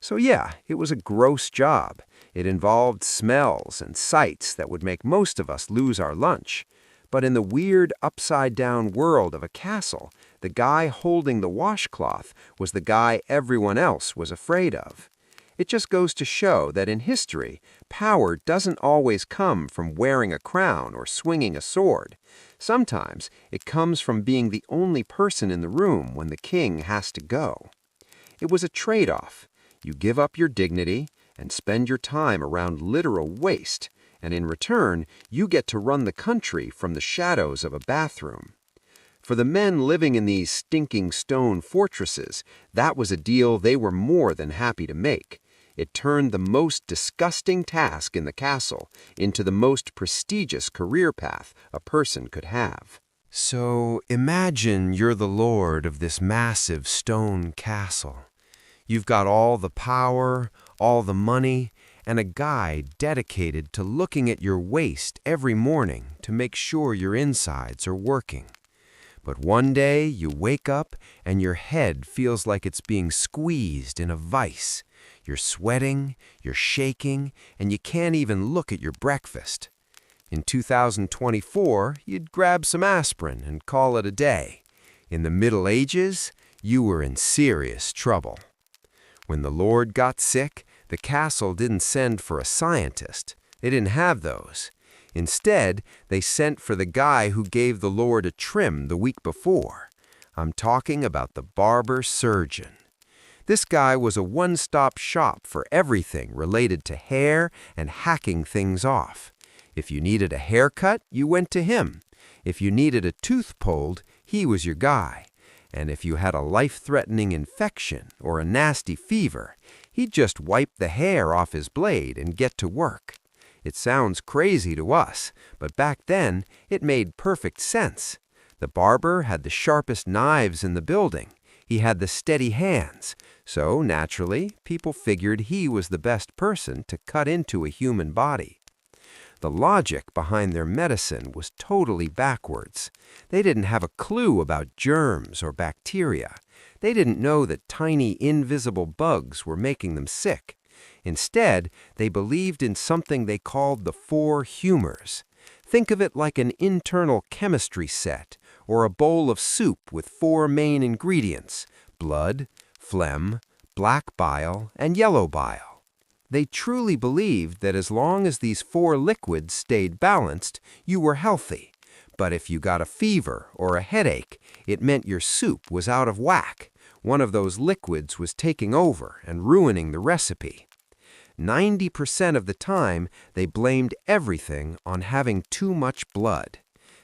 Speaker 2: So yeah, it was a gross job. It involved smells and sights that would make most of us lose our lunch. But in the weird upside-down world of a castle, the guy holding the washcloth was the guy everyone else was afraid of. It just goes to show that in history, power doesn't always come from wearing a crown or swinging a sword. Sometimes it comes from being the only person in the room when the king has to go. It was a trade-off. You give up your dignity and spend your time around literal waste, and in return, you get to run the country from the shadows of a bathroom. For the men living in these stinking stone fortresses, that was a deal they were more than happy to make. It turned the most disgusting task in the castle into the most prestigious career path a person could have.
Speaker 1: So imagine you're the lord of this massive stone castle. You've got all the power, all the money, and a guy dedicated to looking at your waist every morning to make sure your insides are working. But one day you wake up and your head feels like it's being squeezed in a vice. You're sweating, you're shaking, and you can't even look at your breakfast. In 2024, you'd grab some aspirin and call it a day. In the Middle Ages, you were in serious trouble. When the Lord got sick, the castle didn't send for a scientist. They didn't have those. Instead, they sent for the guy who gave the Lord a trim the week before. I'm talking about the barber surgeon. This guy was a one-stop shop for everything related to hair and hacking things off. If you needed a haircut, you went to him. If you needed a tooth pulled, he was your guy. And if you had a life-threatening infection or a nasty fever, he'd just wipe the hair off his blade and get to work. It sounds crazy to us, but back then, it made perfect sense. The barber had the sharpest knives in the building. He had the steady hands. So, naturally, people figured he was the best person to cut into a human body. The logic behind their medicine was totally backwards. They didn't have a clue about germs or bacteria. They didn't know that tiny, invisible bugs were making them sick. Instead, they believed in something they called the 4 humors. Think of it like an internal chemistry set, or a bowl of soup with 4 main ingredients: blood, phlegm, black bile, and yellow bile. They truly believed that as long as these 4 liquids stayed balanced, you were healthy. But if you got a fever or a headache, it meant your soup was out of whack. One of those liquids was taking over and ruining the recipe. 90% of the time, they blamed everything on having too much blood.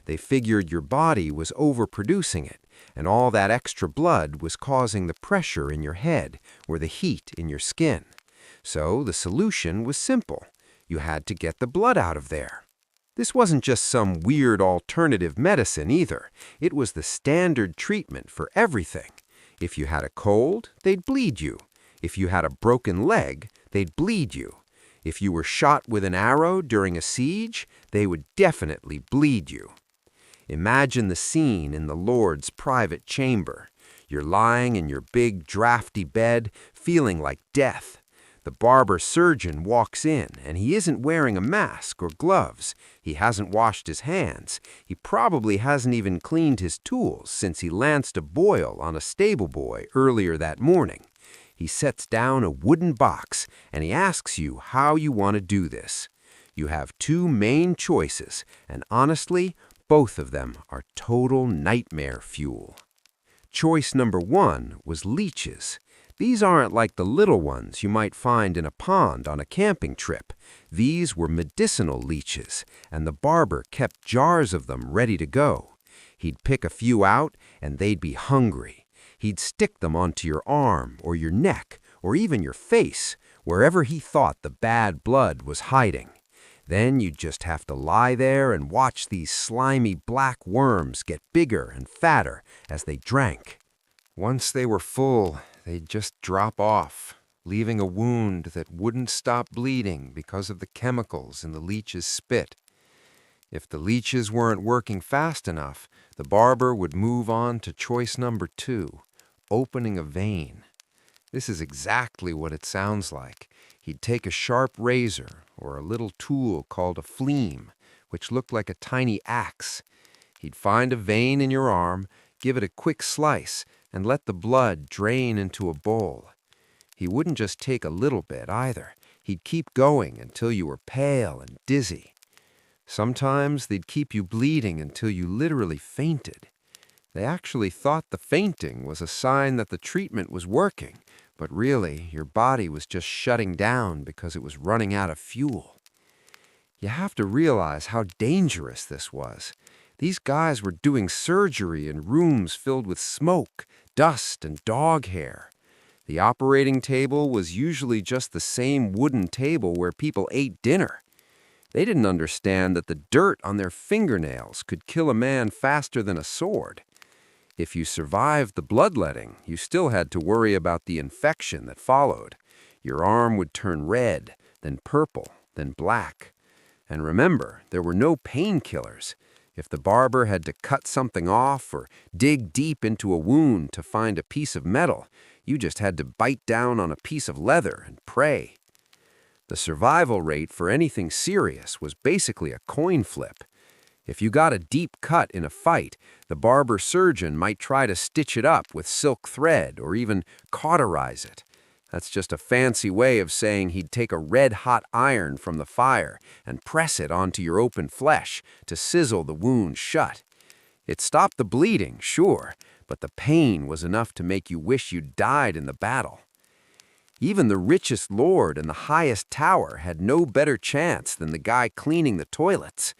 Speaker 1: They figured your body was overproducing it, and all that extra blood was causing the pressure in your head or the heat in your skin. So the solution was simple. You had to get the blood out of there.
Speaker 2: This wasn't just some weird alternative medicine either. It was the standard treatment for everything. If you had a cold, they'd bleed you. If you had a broken leg, they'd bleed you. If you were shot with an arrow during a siege, they would definitely bleed you. Imagine the scene in the Lord's private chamber. You're lying in your big, drafty bed, feeling like death. The barber surgeon walks in, and he isn't wearing a mask or gloves. He hasn't washed his hands. He probably hasn't even cleaned his tools since he lanced a boil on a stable boy earlier that morning. He sets down a wooden box, and he asks you how you want to do this. You have two main choices, and honestly, both of them are total nightmare fuel. Choice number one was leeches. These aren't like the little ones you might find in a pond on a camping trip. These were medicinal leeches, and the barber kept jars of them ready to go. He'd pick a few out, and they'd be hungry. He'd stick them onto your arm or your neck or even your face, wherever he thought the bad blood was hiding. Then you'd just have to lie there and watch these slimy black worms get bigger and fatter as they drank. Once they were full, they'd just drop off, leaving a wound that wouldn't stop bleeding because of the chemicals in the leech's spit. If the leeches weren't working fast enough, the barber would move on to choice number two, opening a vein. This is exactly what it sounds like. He'd take a sharp razor or a little tool called a fleam, which looked like a tiny axe. He'd find a vein in your arm, give it a quick slice, and let the blood drain into a bowl. He wouldn't just take a little bit either. He'd keep going until you were pale and dizzy. Sometimes they'd keep you bleeding until you literally fainted. They actually thought the fainting was a sign that the treatment was working, but really, your body was just shutting down because it was running out of fuel. You have to realize how dangerous this was. These guys were doing surgery in rooms filled with smoke, dust, and dog hair. The operating table was usually just the same wooden table where people ate dinner. They didn't understand that the dirt on their fingernails could kill a man faster than a sword. If you survived the bloodletting, you still had to worry about the infection that followed. Your arm would turn red, then purple, then black. And remember, there were no painkillers. If the barber had to cut something off or dig deep into a wound to find a piece of metal, you just had to bite down on a piece of leather and pray. The survival rate for anything serious was basically a coin flip. If you got a deep cut in a fight, the barber surgeon might try to stitch it up with silk thread or even cauterize it. That's just a fancy way of saying he'd take a red-hot iron from the fire and press it onto your open flesh to sizzle the wound shut. It stopped the bleeding, sure, but the pain was enough to make you wish you'd died in the battle. Even the richest lord in the highest tower had no better chance than the guy cleaning the toilets.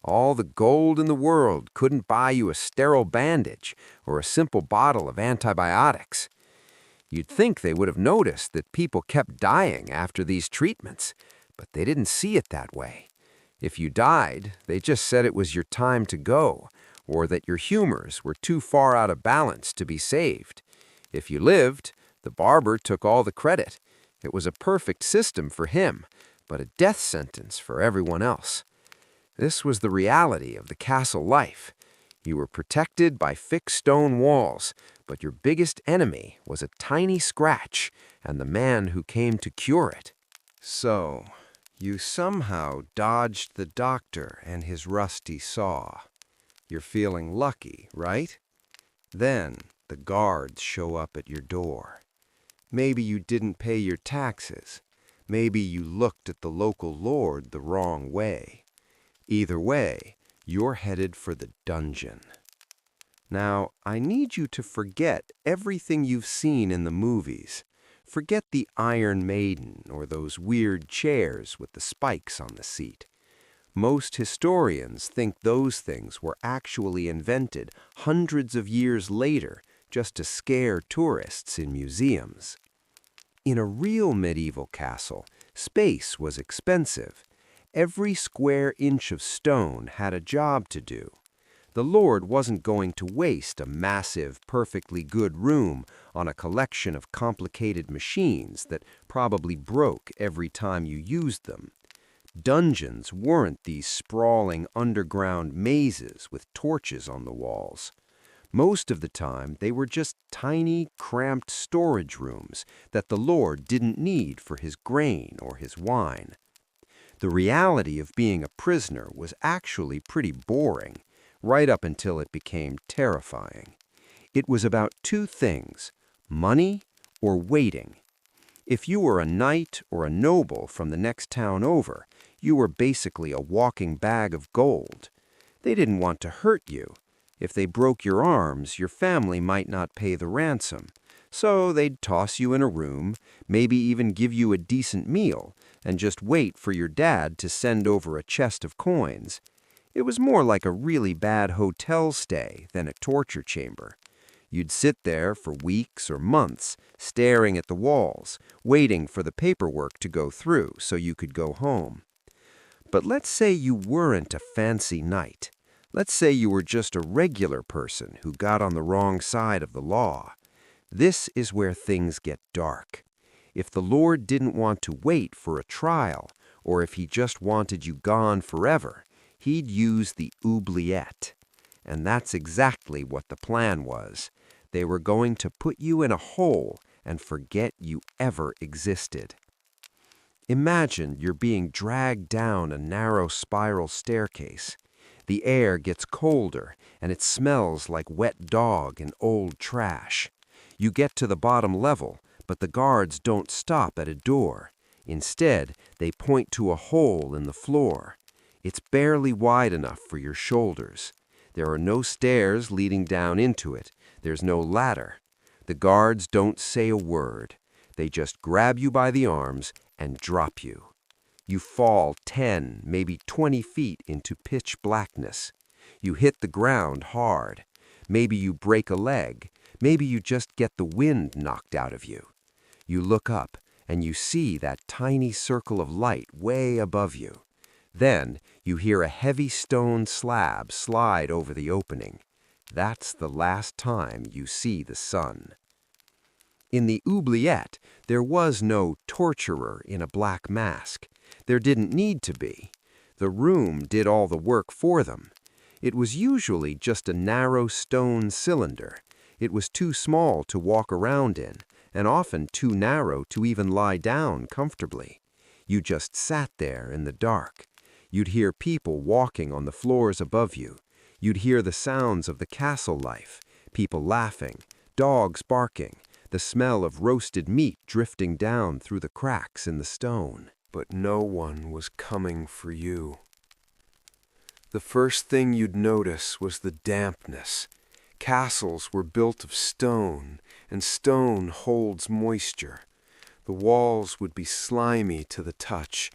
Speaker 2: All the gold in the world couldn't buy you a sterile bandage or a simple bottle of antibiotics. You'd think they would have noticed that people kept dying after these treatments, but they didn't see it that way. If you died, they just said it was your time to go, or that your humors were too far out of balance to be saved. If you lived, the barber took all the credit. It was a perfect system for him, but a death sentence for everyone else. This was the reality of the castle life. You were protected by fixed stone walls, but your biggest enemy was a tiny scratch and the man who came to cure it. So, you somehow dodged the doctor and his rusty saw. You're feeling lucky, right? Then the guards show up at your door. Maybe you didn't pay your taxes. Maybe you looked at the local lord the wrong way. Either way, you're headed for the dungeon. Now, I need you to forget everything you've seen in the movies. Forget the Iron Maiden or those weird chairs with the spikes on the seat. Most historians think those things were actually invented hundreds of years later just to scare tourists in museums. In a real medieval castle, space was expensive. Every square inch of stone had a job to do. The Lord wasn't going to waste a massive, perfectly good room on a collection of complicated machines that probably broke every time you used them. Dungeons weren't these sprawling underground mazes with torches on the walls. Most of the time, they were just tiny, cramped storage rooms that the Lord didn't need for his grain or his wine. The reality of being a prisoner was actually pretty boring, right up until it became terrifying. It was about two things: money or waiting. If you were a knight or a noble from the next town over, you were basically a walking bag of gold. They didn't want to hurt you. If they broke your arms, your family might not pay the ransom. So they'd toss you in a room, maybe even give you a decent meal, and just wait for your dad to send over a chest of coins. It was more like a really bad hotel stay than a torture chamber. You'd sit there for weeks or months, staring at the walls, waiting for the paperwork to go through so you could go home. But let's say you weren't a fancy knight. Let's say you were just a regular person who got on the wrong side of the law. This is where things get dark. If the Lord didn't want to wait for a trial, or if he just wanted you gone forever, he'd use the oubliette. And that's exactly what the plan was. They were going to put you in a hole and forget you ever existed. Imagine you're being dragged down a narrow spiral staircase. The air gets colder, and it smells like wet dog and old trash. You get to the bottom level, but the guards don't stop at a door. Instead, they point to a hole in the floor. It's barely wide enough for your shoulders. There are no stairs leading down into it. There's no ladder. The guards don't say a word. They just grab you by the arms and drop you. You fall 10, maybe 20 feet into pitch blackness. You hit the ground hard. Maybe you break a leg. Maybe you just get the wind knocked out of you. You look up and you see that tiny circle of light way above you. Then you hear a heavy stone slab slide over the opening. That's the last time you see the sun. In the oubliette, there was no torturer in a black mask. There didn't need to be. The room did all the work for them. It was usually just a narrow stone cylinder. It was too small to walk around in, and often too narrow to even lie down comfortably. You just sat there in the dark. You'd hear people walking on the floors above you. You'd hear the sounds of the castle life, people laughing, dogs barking, the smell of roasted meat drifting down through the cracks in the stone.
Speaker 1: But no one was coming for you. The first thing you'd notice was the dampness. Castles were built of stone, and stone holds moisture. The walls would be slimy to the touch.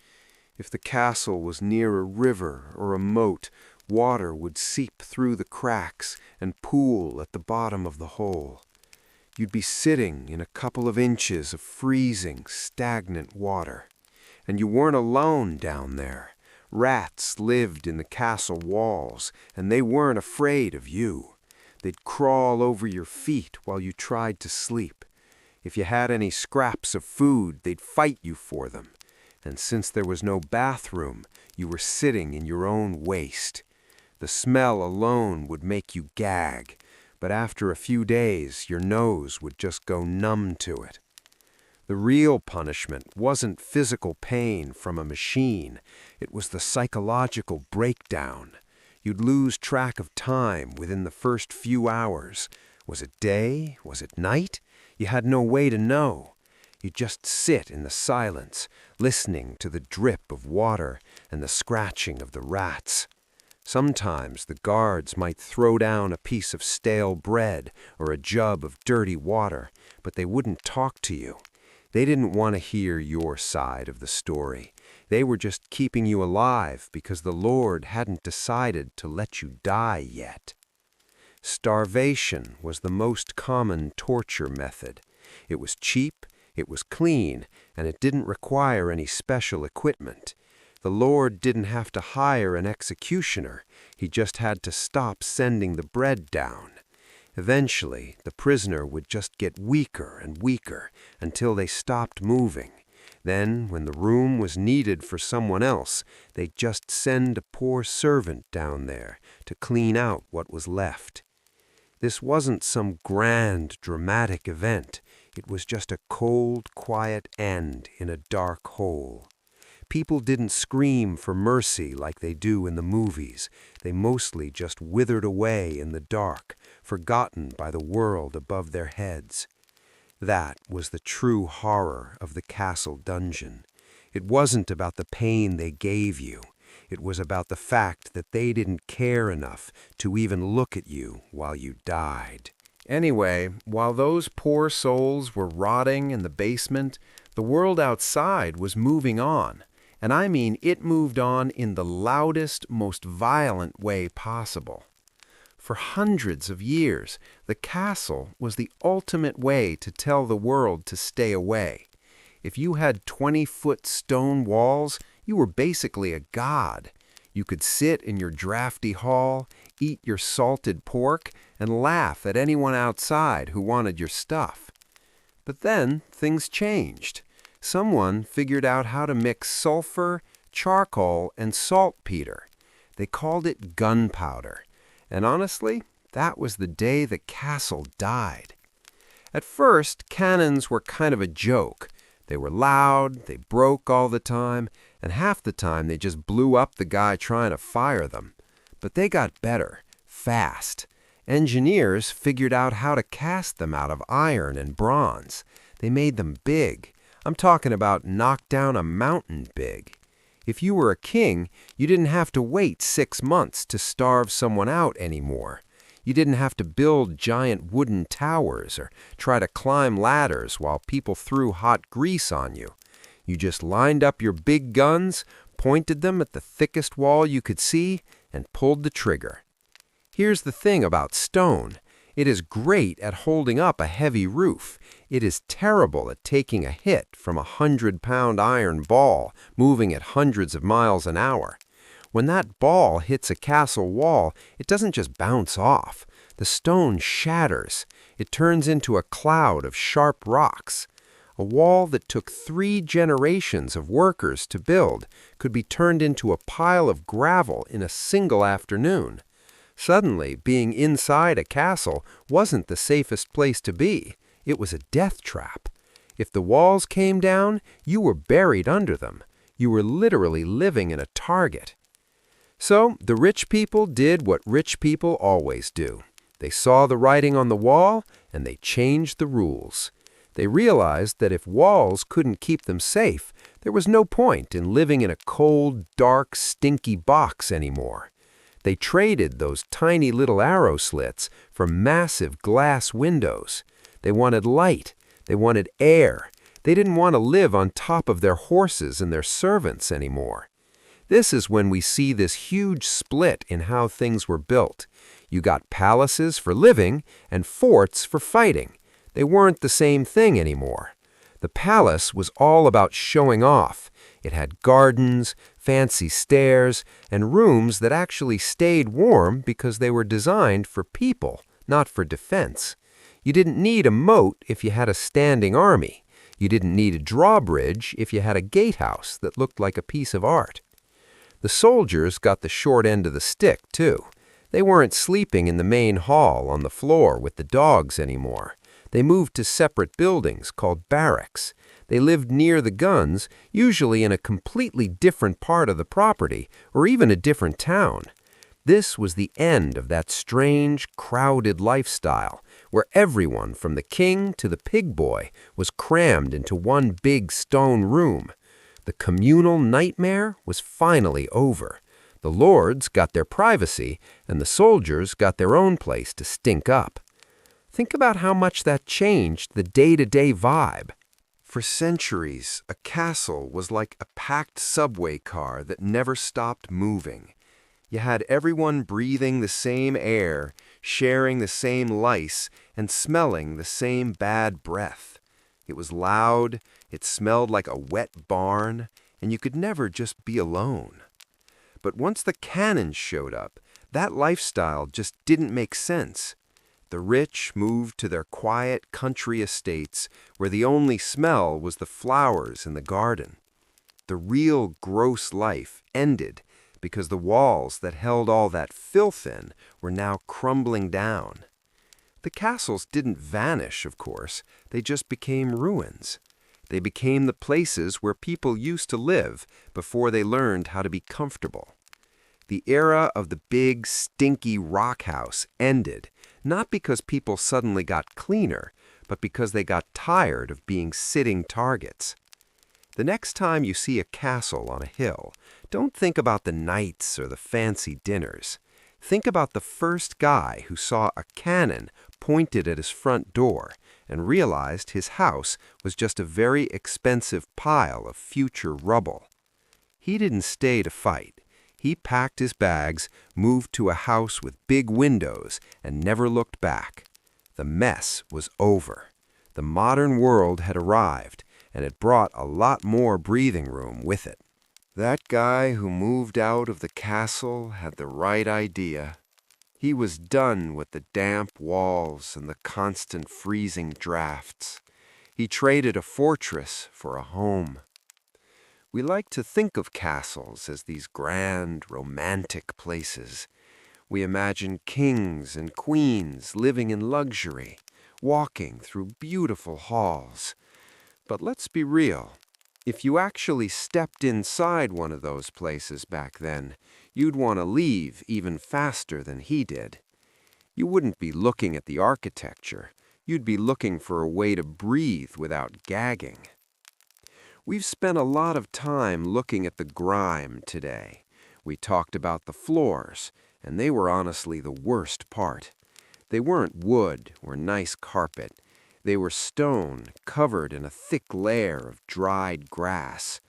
Speaker 1: If the castle was near a river or a moat, water would seep through the cracks and pool at the bottom of the hole. You'd be sitting in a couple of inches of freezing, stagnant water. And you weren't alone down there. Rats lived in the castle walls, and they weren't afraid of you. They'd crawl over your feet while you tried to sleep. If you had any scraps of food, they'd fight you for them. And since there was no bathroom, you were sitting in your own waste. The smell alone would make you gag, but after a few days, your nose would just go numb to it. The real punishment wasn't physical pain from a machine. It was the psychological breakdown. You'd lose track of time within the first few hours. Was it day? Was it night? You had no way to know. You'd just sit in the silence, listening to the drip of water and the scratching of the rats. Sometimes the guards might throw down a piece of stale bread or a jug of dirty water, but they wouldn't talk to you. They didn't want to hear your side of the story. They were just keeping you alive because the Lord hadn't decided to let you die yet. Starvation was the most common torture method. It was cheap, it was clean, and it didn't require any special equipment. The Lord didn't have to hire an executioner. He just had to stop sending the bread down. Eventually, the prisoner would just get weaker and weaker until they stopped moving. Then, when the room was needed for someone else, they'd just send a poor servant down there to clean out what was left. This wasn't some grand, dramatic event. It was just a cold, quiet end in a dark hole. People didn't scream for mercy like they do in the movies. They mostly just withered away in the dark, forgotten by the world above their heads. That was the true horror of the castle dungeon. It wasn't about the pain they gave you. It was about the fact that they didn't care enough to even look at you while you died.
Speaker 3: Anyway, while those poor souls were rotting in the basement, the world outside was moving on. And I mean it moved on in the loudest, most violent way possible. For hundreds of years, the castle was the ultimate way to tell the world to stay away. If you had 20-foot stone walls, you were basically a god. You could sit in your drafty hall, eat your salted pork, and laugh at anyone outside who wanted your stuff. But then things changed. Someone figured out how to mix sulfur, charcoal, and saltpeter. They called it gunpowder. And honestly, that was the day the castle died. At first, cannons were kind of a joke. They were loud, they broke all the time, and half the time they just blew up the guy trying to fire them. But they got better, fast. Engineers figured out how to cast them out of iron and bronze. They made them big. I'm talking about knock down a mountain big. If you were a king, you didn't have to wait 6 months to starve someone out anymore. You didn't have to build giant wooden towers or try to climb ladders while people threw hot grease on you. You just lined up your big guns, pointed them at the thickest wall you could see, and pulled the trigger. Here's the thing about stone. It is great at holding up a heavy roof. It is terrible at taking a hit from a 100-pound iron ball moving at hundreds of miles an hour. When that ball hits a castle wall, it doesn't just bounce off. The stone shatters. It turns into a cloud of sharp rocks. A wall that took 3 generations of workers to build could be turned into a pile of gravel in a single afternoon. Suddenly, being inside a castle wasn't the safest place to be. It was a death trap. If the walls came down, you were buried under them. You were literally living in a target. So, the rich people did what rich people always do. They saw the writing on the wall, and they changed the rules. They realized that if walls couldn't keep them safe, there was no point in living in a cold, dark, stinky box anymore. They traded those tiny little arrow slits for massive glass windows. They wanted light. They wanted air. They didn't want to live on top of their horses and their servants anymore. This is when we see this huge split in how things were built. You got palaces for living and forts for fighting. They weren't the same thing anymore. The palace was all about showing off. It had gardens, fancy stairs, and rooms that actually stayed warm because they were designed for people, not for defense. You didn't need a moat if you had a standing army. You didn't need a drawbridge if you had a gatehouse that looked like a piece of art. The soldiers got the short end of the stick, too. They weren't sleeping in the main hall on the floor with the dogs anymore. They moved to separate buildings called barracks. They lived near the guns, usually in a completely different part of the property, or even a different town. This was the end of that strange, crowded lifestyle, where everyone from the king to the pig boy was crammed into one big stone room. The communal nightmare was finally over. The lords got their privacy, and the soldiers got their own place to stink up. Think about how much that changed the day-to-day vibe.
Speaker 1: For centuries, a castle was like a packed subway car that never stopped moving. You had everyone breathing the same air, sharing the same lice, and smelling the same bad breath. It was loud, it smelled like a wet barn,
Speaker 2: and you could never just be alone. But once the cannons showed up, that lifestyle just didn't make sense. The rich moved to their quiet country estates where the only smell was the flowers in the garden. The real gross life ended because the walls that held all that filth in were now crumbling down. The castles didn't vanish, of course. They just became ruins. They became the places where people used to live before they learned how to be comfortable. The era of the big, stinky rock house ended, not because people suddenly got cleaner, but because they got tired of being sitting targets. The next time you see a castle on a hill, don't think about the knights or the fancy dinners. Think about the first guy who saw a cannon pointed at his front door and realized his house was just a very expensive pile of future rubble. He didn't stay to fight. He packed his bags, moved to a house with big windows, and never looked back. The mess was over. The modern world had arrived, and it brought a lot more breathing room with it. That guy who moved out of the castle had the right idea. He was done with the damp walls and the constant freezing drafts. He traded a fortress for a home. We like to think of castles as these grand, romantic places. We imagine kings and queens living in luxury, walking through beautiful halls. But let's be real. If you actually stepped inside one of those places back then, you'd want to leave even faster than he did. You wouldn't be looking at the architecture. You'd be looking for a way to breathe without gagging. We've spent a lot of time looking at the grime today. We talked about the floors, and they were honestly the worst part. They weren't wood or nice carpet. They were stone covered in a thick layer of dried grass.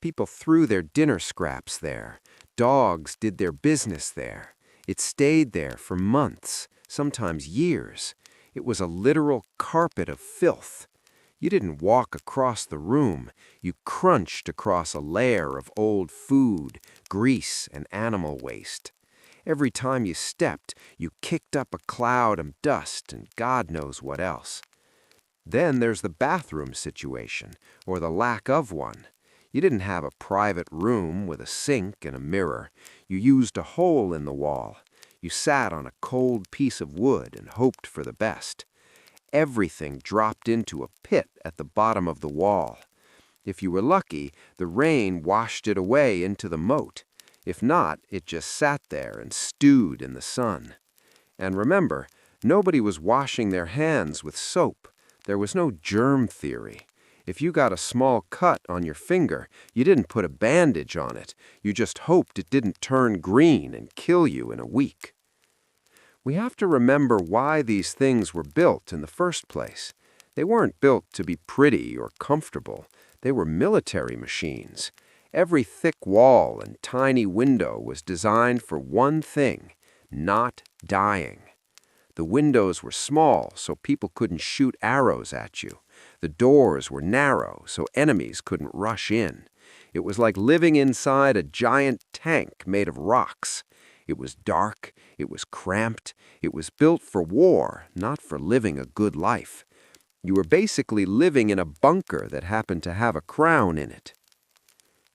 Speaker 2: People threw their dinner scraps there. Dogs did their business there. It stayed there for months, sometimes years. It was a literal carpet of filth. You didn't walk across the room. You crunched across a layer of old food, grease, and animal waste. Every time you stepped, you kicked up a cloud of dust and God knows what else. Then there's the bathroom situation, or the lack of one. You didn't have a private room with a sink and a mirror. You used a hole in the wall. You sat on a cold piece of wood and hoped for the best. Everything dropped into a pit at the bottom of the wall. If you were lucky, the rain washed it away into the moat. If not, it just sat there and stewed in the sun. And remember, nobody was washing their hands with soap. There was no germ theory. If you got a small cut on your finger, you didn't put a bandage on it. You just hoped it didn't turn green and kill you in a week. We have to remember why these things were built in the first place. They weren't built to be pretty or comfortable. They were military machines. Every thick wall and tiny window was designed for one thing: not dying. The windows were small, so people couldn't shoot arrows at you. The doors were narrow, so enemies couldn't rush in. It was like living inside a giant tank made of rocks. It was dark, it was cramped, it was built for war, not for living a good life. You were basically living in a bunker that happened to have a crown in it.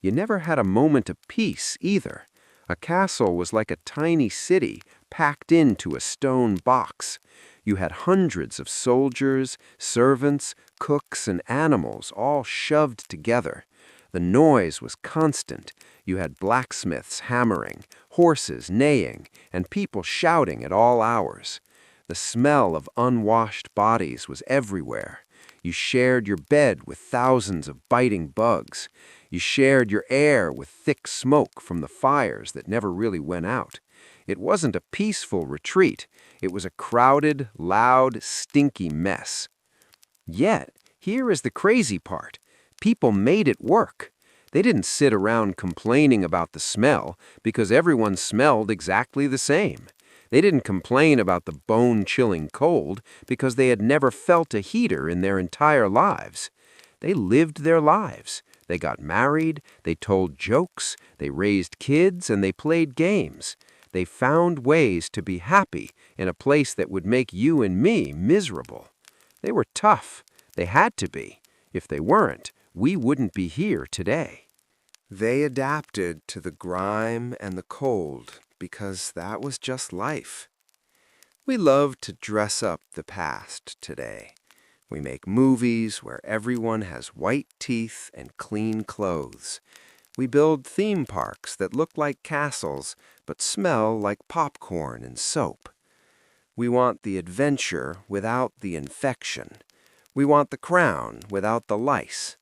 Speaker 2: You never had a moment of peace either. A castle was like a tiny city packed into a stone box. You had hundreds of soldiers, servants, cooks, and animals all shoved together. The noise was constant. You had blacksmiths hammering, horses neighing, and people shouting at all hours. The smell of unwashed bodies was everywhere. You shared your bed with thousands of biting bugs. You shared your air with thick smoke from the fires that never really went out. It wasn't a peaceful retreat. It was a crowded, loud, stinky mess. Yet, here is the crazy part. People made it work. They didn't sit around complaining about the smell because everyone smelled exactly the same. They didn't complain about the bone-chilling cold because they had never felt a heater in their entire lives. They lived their lives. They got married, they told jokes, they raised kids, and they played games. They found ways to be happy in a place that would make you and me miserable. They were tough. They had to be. If they weren't, we wouldn't be here today.
Speaker 1: They adapted to the grime and the cold because that was just life. We love to dress up the past today. We make movies where everyone has white teeth and clean clothes. We build theme parks that look like castles but smell like popcorn and soap. We want the adventure without the infection. We want the crown without the lice.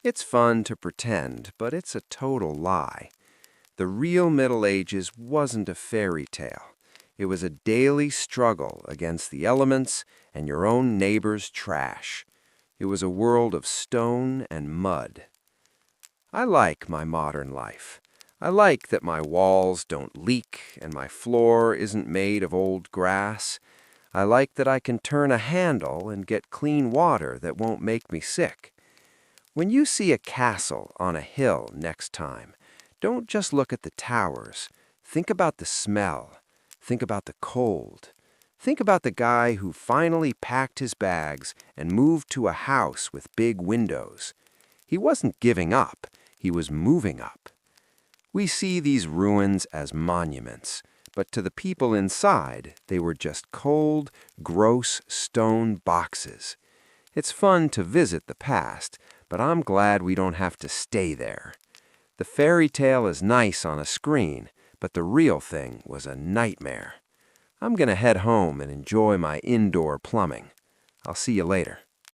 Speaker 1: It's fun to pretend, but it's a total lie. The real Middle Ages wasn't a fairy tale. It was a daily struggle against the elements and your own neighbor's trash. It was a world of stone and mud. I like my modern life. I like that my walls don't leak and my floor isn't made of old grass. I like that I can turn a handle and get clean water that won't make me sick. When you see a castle on a hill next time, don't just look at the towers. Think about the smell. Think about the cold. Think about the guy who finally packed his bags and moved to a house with big windows. He wasn't giving up. He was moving up. We see these ruins as monuments, but to the people inside, they were just cold, gross stone boxes. It's fun to visit the past, but I'm glad we don't have to stay there. The fairy tale is nice on a screen, but the real thing was a nightmare. I'm going to head home and enjoy my indoor plumbing. I'll see you later.